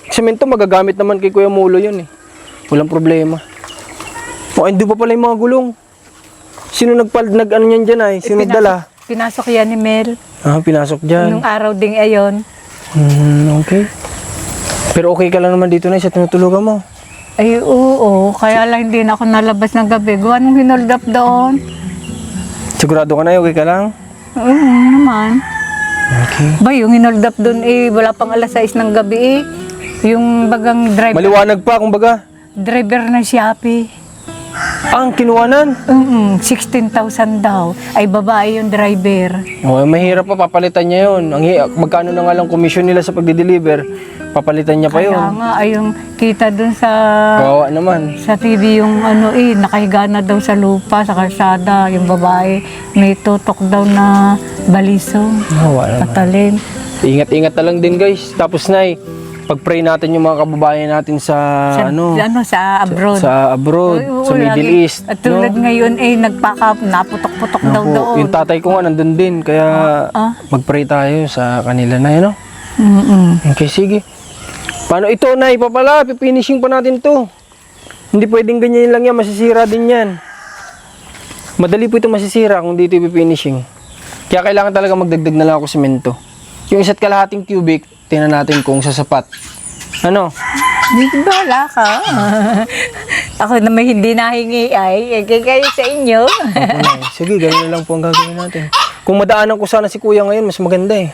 [SPEAKER 1] semento, magagamit naman kay Kuya Muloy yun, eh. Walang problema. O, hindi pa pala yung mga gulong. Sino nag-ano yan dyan, ay? Sino nagdala?
[SPEAKER 2] Pinasok yan ni Mel.
[SPEAKER 1] Ah, pinasok dyan.
[SPEAKER 2] Nung araw ding ayon.
[SPEAKER 1] Okay. Pero okay ka lang naman dito, Nay, sa tinutulugan mo.
[SPEAKER 2] Ay, oo. Kaya lang hindi na ako nalabas ng gabi. Gawa nung hinold up doon.
[SPEAKER 1] Sigurado ka na, okay ka lang?
[SPEAKER 2] Oo naman.
[SPEAKER 1] Okay.
[SPEAKER 2] Ba, yung hinold up doon wala pang alas 6 ng gabi Yung bagang
[SPEAKER 1] Maliwanag pa, kumbaga.
[SPEAKER 2] driver ng Shopee.
[SPEAKER 1] Ang kinuwanan.
[SPEAKER 2] 16,000 daw. Ay, babae yung driver.
[SPEAKER 1] Oh, mahirap pa, papalitan niya yun. Magkano na nga lang commission nila sa pagde-deliver, papalitan niya pa yun.
[SPEAKER 2] Kaya nga, ay yung kita dun sa
[SPEAKER 1] Kawawa naman.
[SPEAKER 2] sa TV yung nakahiga na daw sa lupa, sa kalsada, yung babae, may tutok daw na baliso,
[SPEAKER 1] Kawawa naman.
[SPEAKER 2] patalim.
[SPEAKER 1] Ingat-ingat na lang din, guys. Tapos, Nay, pag-pray natin yung mga kababayan natin sa,
[SPEAKER 2] Sa abroad.
[SPEAKER 1] sa abroad,
[SPEAKER 2] Oo,
[SPEAKER 1] sa Middle
[SPEAKER 2] lagi.
[SPEAKER 1] East.
[SPEAKER 2] At tulad ngayon, naputok-putok daw
[SPEAKER 1] Naku,
[SPEAKER 2] doon.
[SPEAKER 1] yung tatay ko nga nandun din, kaya mag-pray tayo sa kanila na, no? Okay, sige. Paano ito, Nay? Papala, pipinishing pa natin to. Hindi pwedeng ganyan lang yan, masisira din yan. Madali po ito masisira kung dito pipinishing. Kaya kailangan talaga magdagdag na lang ako semento. Yung isa't kalahating cubic, tingnan natin kung sasapat. Ano?
[SPEAKER 2] Hindi bala ka. Ako na may hindi nahingi kayo sa inyo.
[SPEAKER 1] Opo, Nay. Sige, ganyan na lang po ang gagawin natin. Kung madaanan ko sana si Kuya ngayon, mas maganda eh.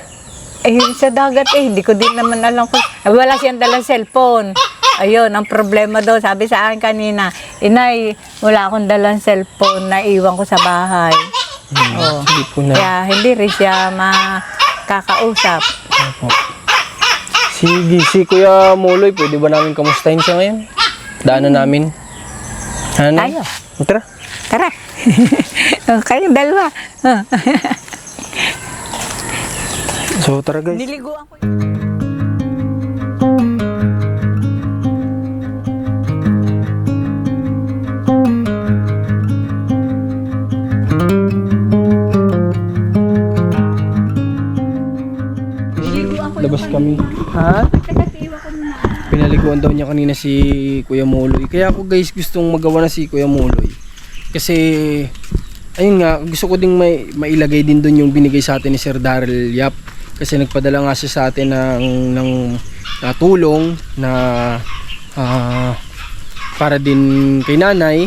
[SPEAKER 2] Sa dagat hindi ko din naman alam kung wala siyang dalang cellphone. Ayun, ang problema daw, sabi sa akin kanina, Inay, wala akong dalang cellphone na iwan ko sa bahay.
[SPEAKER 1] Sige po, Nay.
[SPEAKER 2] Kaya hindi rin siya makakausap.
[SPEAKER 1] Opo. Sige, si Kuya Muloy, pwede ba namin kamustahin siya ngayon? Daanan namin. Ano?
[SPEAKER 2] Tayo.
[SPEAKER 1] Tara.
[SPEAKER 2] Tara. Kayong dalawa.
[SPEAKER 1] So, tara guys.
[SPEAKER 2] Niliguan ko.
[SPEAKER 1] Labas kami. Ha? Pinaliguan daw niya kanina si Kuya Muloy. Kaya ako guys gustong magawa na si Kuya Muloy. Kasi ayun nga, gusto ko ding mailagay din doon yung binigay sa atin ni Sir Daryl Yap. kasi nagpadala nga siya sa atin ng tulong na para din kay nanay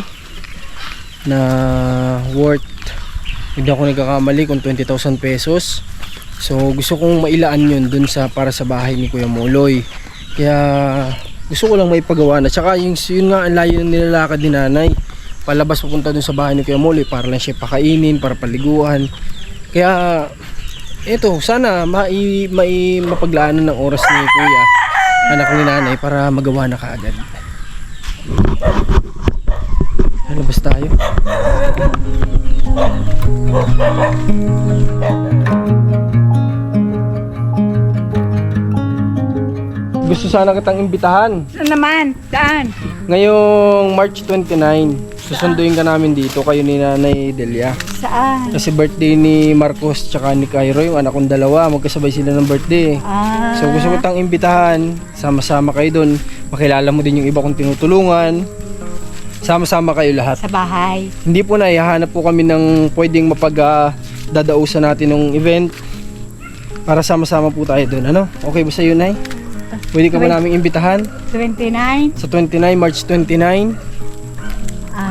[SPEAKER 1] na worth, hindi ako nagkakamali kung 20,000 pesos. So gusto kong mailaan yun dun sa para sa bahay ni Kuya Moloy. Kaya gusto ko lang maipagawa na. Tsaka yun nga ang layo ng nilalakad ni nanay, palabas papunta dun sa bahay ni Kuya Moloy para lang siya pakainin, para paliguan. Kaya eto, sana mapaglaanan ng oras ni Kuya, anak ni nanay, para magawa na kaagad. Labas tayo. Gusto sana kitang imbitahan.
[SPEAKER 2] Ano naman? Saan?
[SPEAKER 1] Ngayong March 29, susunduin ka namin dito, kayo ni Nanay Delia.
[SPEAKER 2] Saan?
[SPEAKER 1] Kasi birthday ni Marcos tsaka ni Cairo, yung anak kong dalawa, magkasabay sila ng birthday. So gusto ko tang imbitahan, sama-sama kayo doon. Makilala mo din yung iba kong tinutulungan. Sama-sama kayo lahat.
[SPEAKER 2] Sa bahay.
[SPEAKER 1] Hindi po na, ihahanap po kami ng pwedeng dadausan natin ng event para sama-sama po tayo doon. Ano? Okay ba sa iyo, Nay? Pwede ka ba namin imbitahan?
[SPEAKER 2] 29?
[SPEAKER 1] Sa 29, March 29?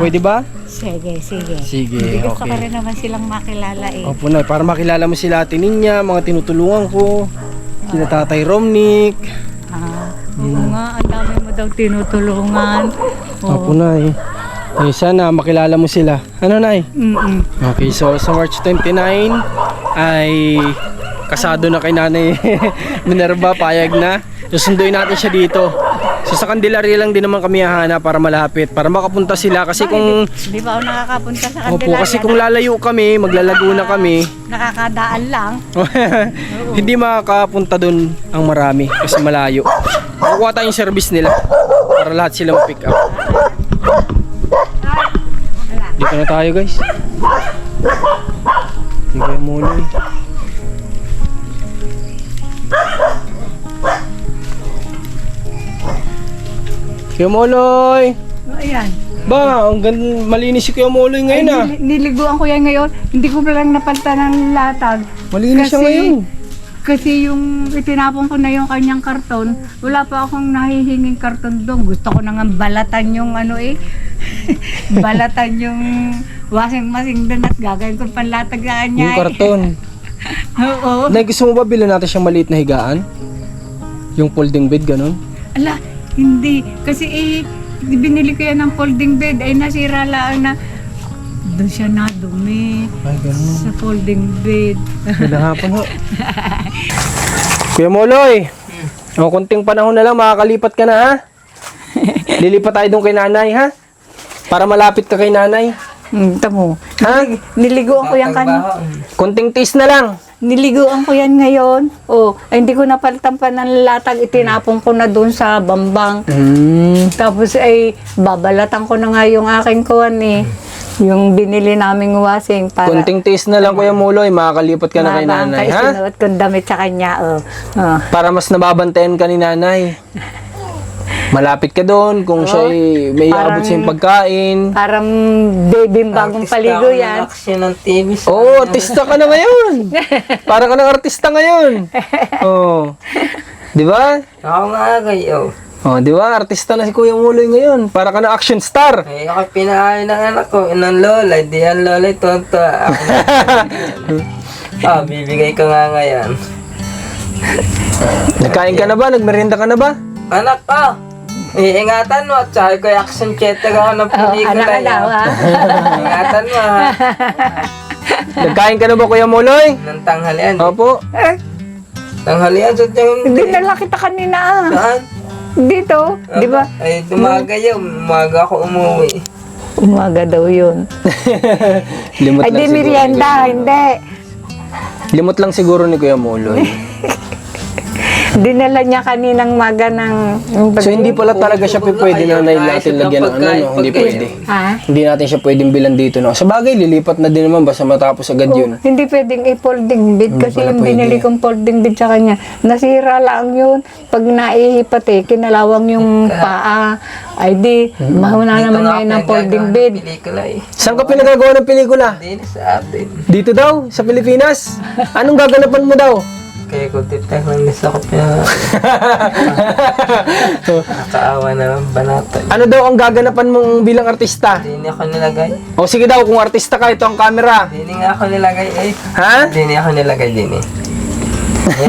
[SPEAKER 1] Pwede ba?
[SPEAKER 2] Sige, sige.
[SPEAKER 1] Sige,
[SPEAKER 2] Hindi gusto
[SPEAKER 1] okay.
[SPEAKER 2] ko rin naman silang makilala eh.
[SPEAKER 1] Opo, Nay, para makilala mo sila Ate Ninya, mga tinutulungan ko, sila Tatay Romnick.
[SPEAKER 2] Oo nga, ang dami mo daw tinutulungan.
[SPEAKER 1] Opo, Nay. Sana makilala mo sila. Ano, Nay? Okay, so sa March 29 ay kasado na kay Nanay Minerva, payag na. Susunduin natin siya dito. So sa Candelaria lang din naman kami hahanap para malapit, para makapunta sila kasi kung
[SPEAKER 2] Di ba ako nakakapunta sa Candelaria?
[SPEAKER 1] opo, kasi kung lalayo kami, maglalago na kami,
[SPEAKER 2] Nakakadaan lang.
[SPEAKER 1] hindi makakapunta doon ang marami kasi malayo. Kukuha tayong service nila para lahat sila ma-pick up. Dito na tayo, guys. Hindi kayo muna eh. Kuya Moloy!
[SPEAKER 2] Ayan.
[SPEAKER 1] Ba, ang malinis si Kuya Moloy ngayon ah.
[SPEAKER 2] Niliguan ko yan ngayon. Hindi ko pa lang napalta ng latag.
[SPEAKER 1] Malinis siya ngayon.
[SPEAKER 2] Kasi yung itinapon ko na yung kanyang karton, wala pa akong nahihinging karton doon. Gusto ko na nga balatan yung ano eh. Balatan yung washing machine doon at gagawin ko panlatag sa kanya.
[SPEAKER 1] Yung karton.
[SPEAKER 2] Oo.
[SPEAKER 1] Nay, gusto mo ba bilhin natin siyang maliit na higaan? Yung folding bed, ganun?
[SPEAKER 2] Ala, hindi. Kasi binili ko yan ng folding bed. Ay nasira lang na doon siya nadumi.
[SPEAKER 1] Ay, ganun.
[SPEAKER 2] Sa folding bed.
[SPEAKER 1] Magandang hapon ho. Kuya Moloy, konting panahon na lang, makakalipat ka na ha. Lilipat tayo doon kay nanay ha. Para malapit ka kay nanay.
[SPEAKER 2] Tamo.
[SPEAKER 1] Ha?
[SPEAKER 2] Niliguan ko yan kanina.
[SPEAKER 1] Konting taste na lang.
[SPEAKER 2] Niliguan ko yan ngayon. Oh, ay hindi ko napalitan pa ng latag. Itinapon ko na doon sa bambang. Tapos ay babalatan ko na nga yung aking kuwan eh. Yung binili naming washing para
[SPEAKER 1] Konting taste na lang Kuya Moloy, makakalipat ka na kay nanay ha.
[SPEAKER 2] Sinuot kong damit sa kanya. Oh. Oh.
[SPEAKER 1] Para mas nababantayan ka ni nanay. Malapit ka doon kung siya may iabot sa yung pagkain.
[SPEAKER 2] Parang baby bagong paligo yan.
[SPEAKER 3] Action ng TV.
[SPEAKER 1] Oo, artista ka na ngayon. Para ka ng artista ngayon. Oo. Di ba?
[SPEAKER 3] Ako nga kayo.
[SPEAKER 1] Oh, di ba? Artista na si Kuya Moloy ngayon. Para ka ng action star.
[SPEAKER 3] Ay, ako pinahain ng anak ko, ng lola. Di yan lola, tonto. Bibigay ko nga ngayon.
[SPEAKER 1] Nagkain ka na ba? Nagmerienda ka na ba?
[SPEAKER 3] Anak ko, iingatan mo. Tsaka ko yung action theater ako ng pelikula
[SPEAKER 2] Anak ka daw ha.
[SPEAKER 3] Ingatan mo ha.
[SPEAKER 1] Nagkain ka na ba Kuya Moloy?
[SPEAKER 3] Ng tanghalian.
[SPEAKER 1] Opo.
[SPEAKER 3] Tanghalian sa tiyang
[SPEAKER 2] Hindi na kita kanina ah.
[SPEAKER 3] Saan?
[SPEAKER 2] Dito, di ba?
[SPEAKER 3] Ay, dumaga yun. Umaga ako umuwi.
[SPEAKER 2] Umaga daw yun.
[SPEAKER 1] Limot
[SPEAKER 2] Ay
[SPEAKER 1] lang
[SPEAKER 2] di
[SPEAKER 1] siguro.
[SPEAKER 2] merienda, hindi.
[SPEAKER 1] Limot lang siguro ni Kuya Moloy.
[SPEAKER 2] Dinala niya kaninang maga ng...
[SPEAKER 1] So hindi pala talaga siya pwede na natin lagyan ng ano, no? Hindi pwede.
[SPEAKER 2] Ha?
[SPEAKER 1] Hindi natin siya pwedeng bilan dito, no? Sa bagay, lilipat na din naman basta matapos agad yun.
[SPEAKER 2] Hindi pwedeng i-folding bed kasi
[SPEAKER 1] pala
[SPEAKER 2] yung
[SPEAKER 1] pwede.
[SPEAKER 2] binili kong folding bed sa kanya, nasira lang yun. Pag naihipat kinalawang yung paa. Ay di, mahuna naman ngayon ng folding bed.
[SPEAKER 3] Pelikula eh.
[SPEAKER 1] Saan ka pinagagawa ng pelikula?
[SPEAKER 3] Hindi na sa atin.
[SPEAKER 1] Dito daw, sa Pilipinas. Anong gaganapan mo daw?
[SPEAKER 3] Kaya ko titak lang nisa ko pina. Nakakaawa naman banata.
[SPEAKER 1] Ano daw ang gaganapan mong bilang artista?
[SPEAKER 3] Hindi ako nilagay.
[SPEAKER 1] O sige daw, kung artista ka, ito ang camera.
[SPEAKER 3] Hindi nga ako nilagay eh.
[SPEAKER 1] Ha?
[SPEAKER 3] Hindi ako nilagay din eh.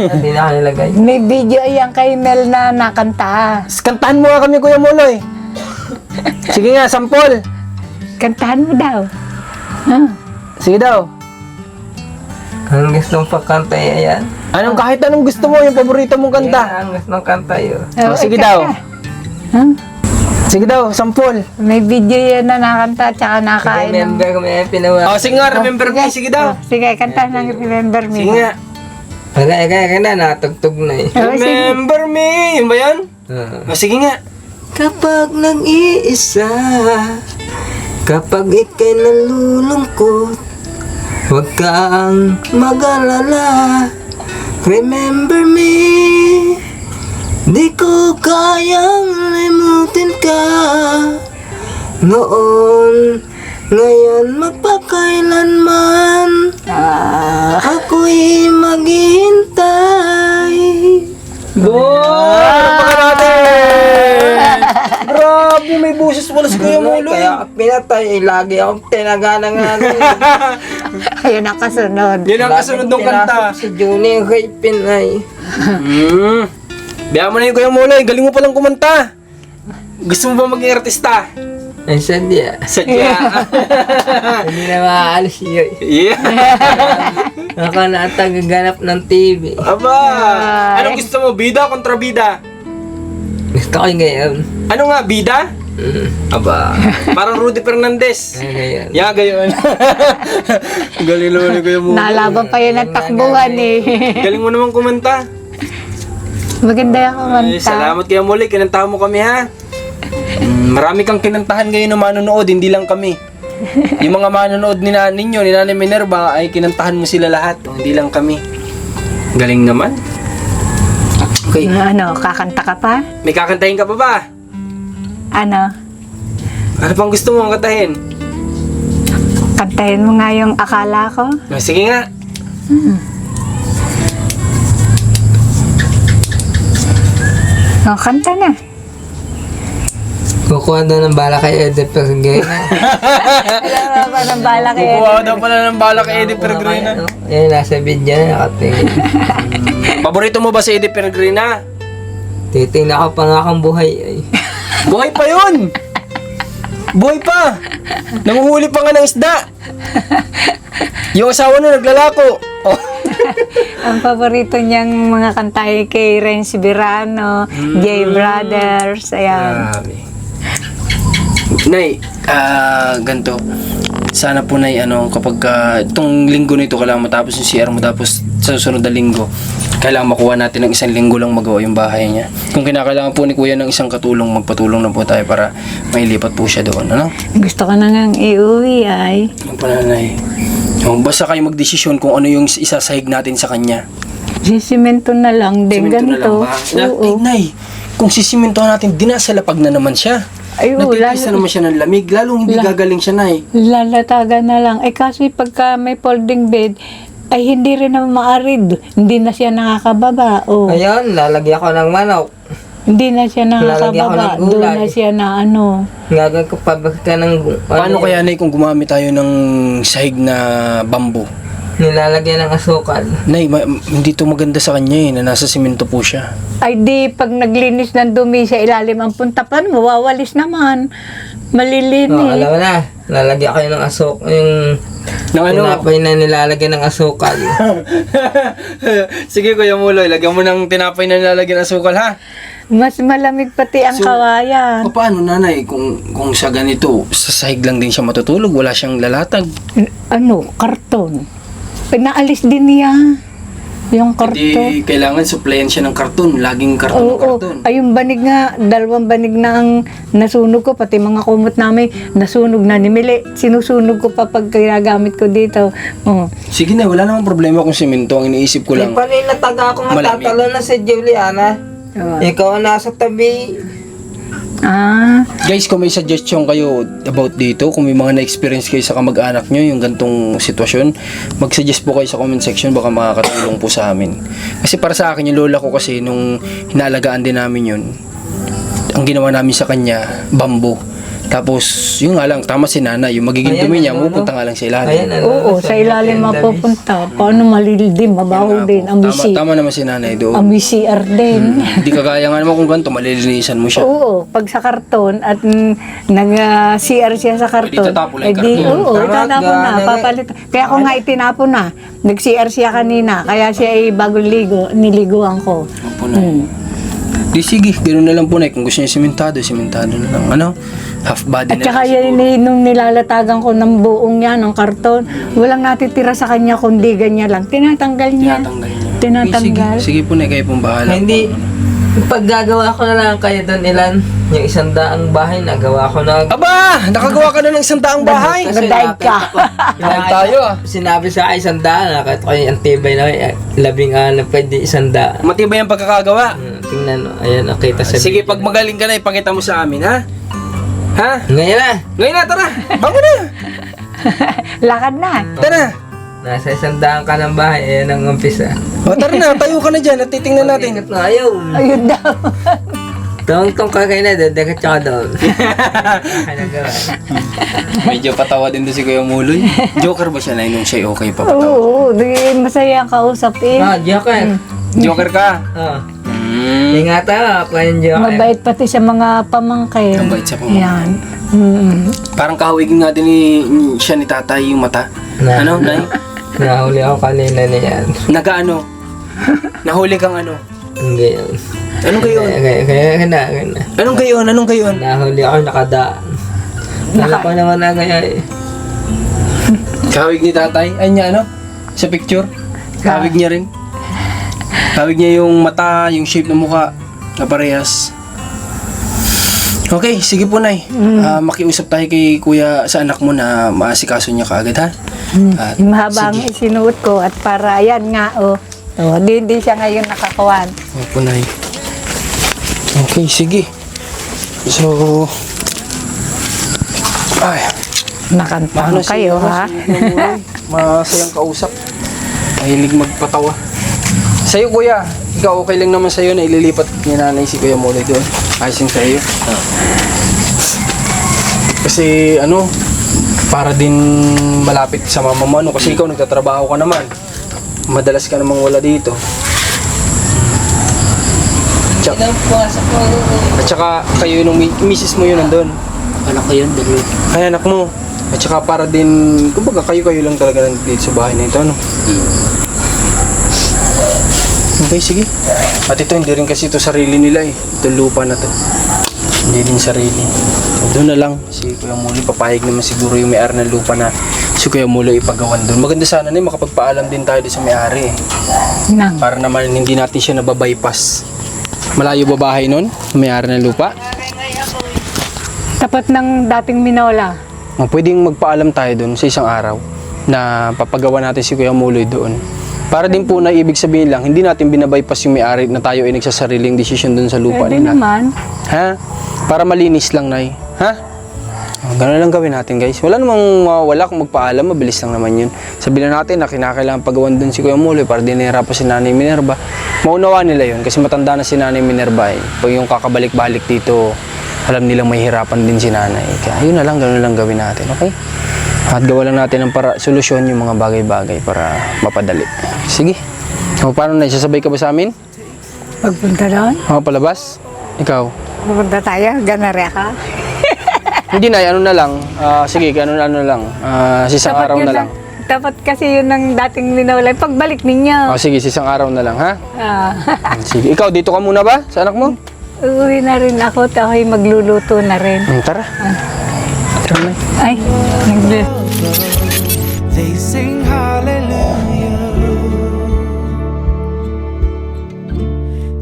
[SPEAKER 3] Hindi na ako nilagay.
[SPEAKER 2] May video yan kay Mel na nakanta.
[SPEAKER 1] Kantahan mo nga kami, Kuya Muloy. Sige nga, sampol.
[SPEAKER 2] Kantahan mo daw. Huh?
[SPEAKER 1] Sige daw.
[SPEAKER 3] Ang gusto mong pagkanta yan.
[SPEAKER 1] Kahit anong gusto mo, yung paborito mong kanta.
[SPEAKER 3] Yan ang gusto mong kanta yun.
[SPEAKER 1] O, sige daw.
[SPEAKER 2] Huh?
[SPEAKER 1] Sige daw, sampol.
[SPEAKER 2] May video yan na nakanta at saka nakain ng...
[SPEAKER 3] Remember ko may pinawa.
[SPEAKER 1] O, sige nga, remember me. Sige daw.
[SPEAKER 2] Sige, kantahan ng Remember Me.
[SPEAKER 1] Sige nga.
[SPEAKER 3] Kaya na, natugtog na eh.
[SPEAKER 1] Remember me. Yun ba yan? O, sige nga.
[SPEAKER 3] Kapag nag-iisa, kapag ika'y nalulungkot, huwag kang mag-alala. Remember me. Di ko kayang limutin ka. Noon, ngayon, magpakailanman. Ako'y maghihintay.
[SPEAKER 1] Ano pa ka natin? Grabe, may buses wala si Kuya Muloy.
[SPEAKER 3] Kaya pinatay, lagi akong tinagana nga.
[SPEAKER 2] Ayun ang kasunod.
[SPEAKER 1] Yan ang kasunod ng kanta.
[SPEAKER 3] Si Juni kay Pinay.
[SPEAKER 1] Biya mo na yung Kuya Muloy, galing mo palang kumanta. Gusto mo ba maging artista?
[SPEAKER 3] Ay, sadya.
[SPEAKER 1] Sadya.
[SPEAKER 3] Hindi na maaalis yun.
[SPEAKER 1] Yeah.
[SPEAKER 3] Ako na tagaganap ng TV.
[SPEAKER 1] Aba, anong gusto mo? Bida kontra bida?
[SPEAKER 3] Gusto ko yung gayon.
[SPEAKER 1] Ano nga, bida? Aba, parang Rudy Fernandez.
[SPEAKER 3] Ay, gayon.
[SPEAKER 1] Ya, gayon. Galing naman ni Kuya Muloy.
[SPEAKER 2] Nalaban pa yun at takbuhan eh.
[SPEAKER 1] Galing mo naman kumanta.
[SPEAKER 2] Maganda yung
[SPEAKER 1] Ay,
[SPEAKER 2] kumanta.
[SPEAKER 1] salamat Kuya Muloy, kinantahan mo kami ha. Marami kang kinantahan ngayon na manonood, hindi lang kami. Yung mga manonood ni Nanay Minerva ay kinantahan mo sila lahat, hindi lang kami. Galing naman. Okay,
[SPEAKER 2] Ano, kakanta ka pa?
[SPEAKER 1] may kakantahin ka pa ba?
[SPEAKER 2] Ano,
[SPEAKER 1] Ano pang gusto mo kantahin?
[SPEAKER 2] kantahin mo nga yung akala ko.
[SPEAKER 1] Sige nga.
[SPEAKER 2] O, kanta na.
[SPEAKER 3] Kukuha daw ng bala kay Edith Pergena.
[SPEAKER 2] Alam mo ba ng bala kay
[SPEAKER 1] Kukuha daw pala ng bala kay Eddie Peregrina.
[SPEAKER 3] Yan, nasa video na nakatingin.
[SPEAKER 1] Paborito mo ba si Eddie Peregrina?
[SPEAKER 3] Titingnan ko pa nga kang buhay ay.
[SPEAKER 1] Buhay pa yun! Buhay pa! Nanguhuli pa nga ng isda! Yung asawa nun naglalako. Oh.
[SPEAKER 2] Ang paborito niyang mga kanta ay kay Renz Birano, J Brothers, ayan.
[SPEAKER 1] Grabe. Nay, ganito. Sana po Nay, kapag itong linggo nito kailangan matapos yung CR mo, tapos sa susunod na linggo, kailangan makuha natin ng isang linggo lang magawa yung bahay niya. Kung kinakailangan po ni Kuya ng isang katulong, magpatulong na po tayo para mailipat po siya doon, ano?
[SPEAKER 2] Gusto ko na ngang iuwi ay.
[SPEAKER 1] Yung pananay. Basta kayo magdesisyon kung ano yung isasahig natin sa kanya.
[SPEAKER 2] Sisimento na lang din,
[SPEAKER 1] Simento na
[SPEAKER 2] ganito.
[SPEAKER 1] lang ba?
[SPEAKER 2] Oo.
[SPEAKER 1] Nay, kung sisimentohan natin, dinasalapag na naman siya.
[SPEAKER 2] Ay, oo,
[SPEAKER 1] Nagtitiis na naman siya ng lamig, lalong hindi gagaling siya, Nay.
[SPEAKER 2] lalatagan na lang. Eh kasi pagka may folding bed, ay hindi rin naman maarid. Hindi na siya nakakababa. Oh.
[SPEAKER 3] Ayun, lalagyan ko ng manok.
[SPEAKER 2] Hindi na siya
[SPEAKER 3] Lalagyan ko
[SPEAKER 2] nakakababa.
[SPEAKER 3] ng gulay.
[SPEAKER 2] Doon na siya na ano.
[SPEAKER 3] Gagawin ko pa ka ng...
[SPEAKER 1] Paano kaya, Nay, kung gumamit tayo ng sahig na bamboo?
[SPEAKER 3] Nilalagyan ng asukal.
[SPEAKER 1] Nay, hindi to maganda sa kanya na nasa simento po siya.
[SPEAKER 2] Ay di, pag naglinis ng dumi sa ilalim ang puntapan, mawawalis naman. Malilinis.
[SPEAKER 3] No, alam mo na. Lalagyan ko yung asuk... Yung...
[SPEAKER 1] Nang ano?
[SPEAKER 3] Tinapay na nilalagyan ng asukal.
[SPEAKER 1] Sige, Kuya Muloy, lagyan mo ng tinapay na nilalagyan ng asukal, ha?
[SPEAKER 2] Mas malamig pati ang
[SPEAKER 1] So,
[SPEAKER 2] kawayan.
[SPEAKER 1] Paano, Nanay, kung sa ganito, sa sahig lang din siya matutulog, wala siyang lalatag?
[SPEAKER 2] Ano, karton. Pinaalis din niya. Yung karton.
[SPEAKER 1] Hindi kailangan supplyan siya ng karton, laging karton ng
[SPEAKER 2] Oo,
[SPEAKER 1] karton.
[SPEAKER 2] ay yung banig nga, 2 banig na ang nasunog ko, pati mga kumot namin, nasunog na ni Mili. Sinusunog ko pa pag ginagamit ko dito. Oh.
[SPEAKER 1] Sige na, wala namang problema kung simento, ang iniisip ko
[SPEAKER 3] Ay,
[SPEAKER 1] lang.
[SPEAKER 3] paano yung nataga ko
[SPEAKER 1] Malamig.
[SPEAKER 3] matatalo na si Juliana?
[SPEAKER 2] Oh.
[SPEAKER 3] Ikaw ang nasa tabi.
[SPEAKER 2] Ah,
[SPEAKER 1] Guys, kung may suggestion kayo about dito, kung may mga na-experience kayo sa kamag-anak nyo, yung gantong sitwasyon, mag-suggest po kayo sa comment section, baka makakatulong po sa amin. Kasi para sa akin, yung lola ko kasi, nung hinalagaan din namin yun, ang ginawa namin sa kanya, bamboo. Tapos, yun nga lang, tama si nanay, yung magiging
[SPEAKER 3] Ayan,
[SPEAKER 1] dumi niya,
[SPEAKER 3] ano,
[SPEAKER 1] pupunta nga lang sa ilalim.
[SPEAKER 3] Ayan, ano,
[SPEAKER 2] oo, sa ilalim mapupunta. Paano malildim, mabaho din.
[SPEAKER 1] Tama naman si nanay doon.
[SPEAKER 2] Amoy CR din.
[SPEAKER 1] Hindi kagaya nga naman kung ganito, malilinisan mo siya.
[SPEAKER 2] Oo, pag sa karton at nag-CR siya sa karton.
[SPEAKER 1] tatapon lang yung
[SPEAKER 2] di,
[SPEAKER 1] karton.
[SPEAKER 2] oo,
[SPEAKER 3] Tama,
[SPEAKER 2] itatapon na,
[SPEAKER 3] ganun.
[SPEAKER 2] papalit. Kaya ako nga itinapon na. Nag-CR siya kanina, kaya siya ay bagong niliguan ko.
[SPEAKER 1] Opo, Nay. Di sige, ganoon na lang po, Nay. Kung gusto niya simentado na lang. Ano? Half body
[SPEAKER 2] At
[SPEAKER 1] na
[SPEAKER 2] saka
[SPEAKER 1] lang.
[SPEAKER 2] yan, nung nilalatagan ko ng buong yan, ng karton, walang natitira sa kanya kundi ganyan lang. Tinatanggal niya.
[SPEAKER 1] Tinatanggal niya.
[SPEAKER 2] Tinatanggal.
[SPEAKER 1] Sige po, Nay, kayo pong bahala.
[SPEAKER 3] Hindi. Pag gagawa ko na lang kayo doon, ilan? Yung 100 bahay, nagawa ko na.
[SPEAKER 1] Aba! Nakagawa ka na ng 100 bahay!
[SPEAKER 3] Kasi
[SPEAKER 2] Nag-dive ka.
[SPEAKER 1] Dive tayo, ah.
[SPEAKER 3] Sinabi sa akin 100, nakita ko yung antibay na 16 pwede 100.
[SPEAKER 1] Matibay ang pagkakagawa.
[SPEAKER 3] Tingnan, ayan, nakita sa
[SPEAKER 1] Sige, pag magaling ka na, ipakita mo sa amin, ha? Ha?
[SPEAKER 3] Ngayon na,
[SPEAKER 1] Ngayon na, tara! Bango na!
[SPEAKER 2] Lakad na.
[SPEAKER 1] Tara!
[SPEAKER 3] nasa 100 ka ng bahay, ayan ang umpisa.
[SPEAKER 1] O, tara na, tayo ka na dyan at titingnan natin.
[SPEAKER 3] Ingat na, ayaw.
[SPEAKER 2] Ayun daw.
[SPEAKER 3] Tong ka kayo na, dagat ka doon. Nagawa.
[SPEAKER 1] Medyo patawa din doon si Kuya Muloy. Joker ba siya, Nay, nung siya okay pa patawa?
[SPEAKER 2] Oo, di, masaya ang kausap eh.
[SPEAKER 3] Joker.
[SPEAKER 1] Joker ka?
[SPEAKER 3] Oh. Ingatan mo, ako yung Joker.
[SPEAKER 2] Mabait pati sa mga pamangkin.
[SPEAKER 1] Mabait sa pamangkin.
[SPEAKER 2] Yan. Mm.
[SPEAKER 1] Parang kahawigin nga din siya ni tatay yung mata.
[SPEAKER 3] Na.
[SPEAKER 1] Ano, Nay?
[SPEAKER 3] Nahuli ako kanina niyan.
[SPEAKER 1] Nagaano? Nahuli kang ano?
[SPEAKER 3] Hindi yun.
[SPEAKER 1] Anong gayon?
[SPEAKER 3] Kaya na.
[SPEAKER 1] Anong gayon? Anong gayon?
[SPEAKER 3] Nahuli ako, nakadaan. Wala ko naman na gaya eh.
[SPEAKER 1] Kahawig ni tatay? Ay niya ano? Sa picture? Kahawig niya rin? Kahawig niya yung mata, yung shape ng mukha na parehas. Okay, sige po, Nay. Makiusap tayo kay kuya sa anak mo na maasikaso niya kaagad, ha? At,
[SPEAKER 2] Mahaba ang isinuot ko at para yan nga oh. Oh, di siya ngayon nakakuhan.
[SPEAKER 1] opo, Nay. Okay, sige. So, ay,
[SPEAKER 2] Nakanta kayo ha.
[SPEAKER 1] Masayang kausap. Mahilig magpatawa. Sa'yo, kuya, ikaw okay lang naman sa'yo na ililipat ni nanay si Kuya Muloy doon. Ayos yung sa'yo. Kasi, ano, para din malapit sa mama mo, ano, kasi ikaw nagtatrabaho ka naman. Madalas ka namang wala dito. At saka, kayo nung misis mo yun nandun.
[SPEAKER 3] Anak ko yun, dali.
[SPEAKER 1] Ay, anak mo. At saka para din, kumbaga kayo lang talaga nandito sa bahay na ito, ano? Okay, sige. At ito, hindi rin kasi ito sarili nila eh. Ito lupa na to. Hindi din sarili. So, doon na lang. Si Kuya Muloy, papayag naman siguro yung may-ari ng lupa na si Kuya Muloy ipagawan doon. Maganda sana na makapagpaalam din tayo doon sa may-ari eh.
[SPEAKER 2] Nang.
[SPEAKER 1] Para naman hindi natin siya nababypass. Malayo ba bahay nun? May-ari ng lupa?
[SPEAKER 2] Tapat ng dating Minola.
[SPEAKER 1] Pwedeng magpaalam tayo doon sa isang araw na papagawa natin si Kuya Muloy doon. Para din po na ibig sabihin lang, hindi natin binabypass yung may-ari na tayo ay nagsasariling desisyon doon sa lupa
[SPEAKER 2] Pwede
[SPEAKER 1] nila.
[SPEAKER 2] naman.
[SPEAKER 1] Ha? Para malinis lang, Nay. Ha? Gano'n lang gawin natin, guys. Wala namang wala kung magpaalam, mabilis lang naman yun. Sabihin na natin na kinakailangan pagawan doon si Kuya Muloy para dinihirapan si Nanay Minerva. Maunawa nila yun kasi matanda na si Nanay Minerva eh. Pag yung kakabalik-balik dito, alam nilang may hirapan din si Nanay. Kaya yun na lang, gano'n lang gawin natin, okay? At gawa lang natin ng solusyon yung mga bagay-bagay para mapadali. Sige. O, paano na? Sasabay ka ba sa amin?
[SPEAKER 2] Pagpunta doon,
[SPEAKER 1] O, palabas? Ikaw?
[SPEAKER 2] pupunta tayo, ganare ka.
[SPEAKER 1] Hindi na, ano na lang. Sige, ano lang. Sisang araw na lang.
[SPEAKER 2] Dapat kasi yun ng dating Minola. Pagbalik ninyo.
[SPEAKER 1] O, sige, sisang araw na lang, ha?
[SPEAKER 2] Ah.
[SPEAKER 1] Sige. Ikaw, dito ka muna ba? Sa anak mo?
[SPEAKER 2] Uwi na rin ako, ako'y magluluto na rin.
[SPEAKER 1] Tara. Tara na.
[SPEAKER 2] Ay,
[SPEAKER 5] They sing hallelujah.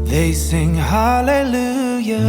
[SPEAKER 5] They sing hallelujah.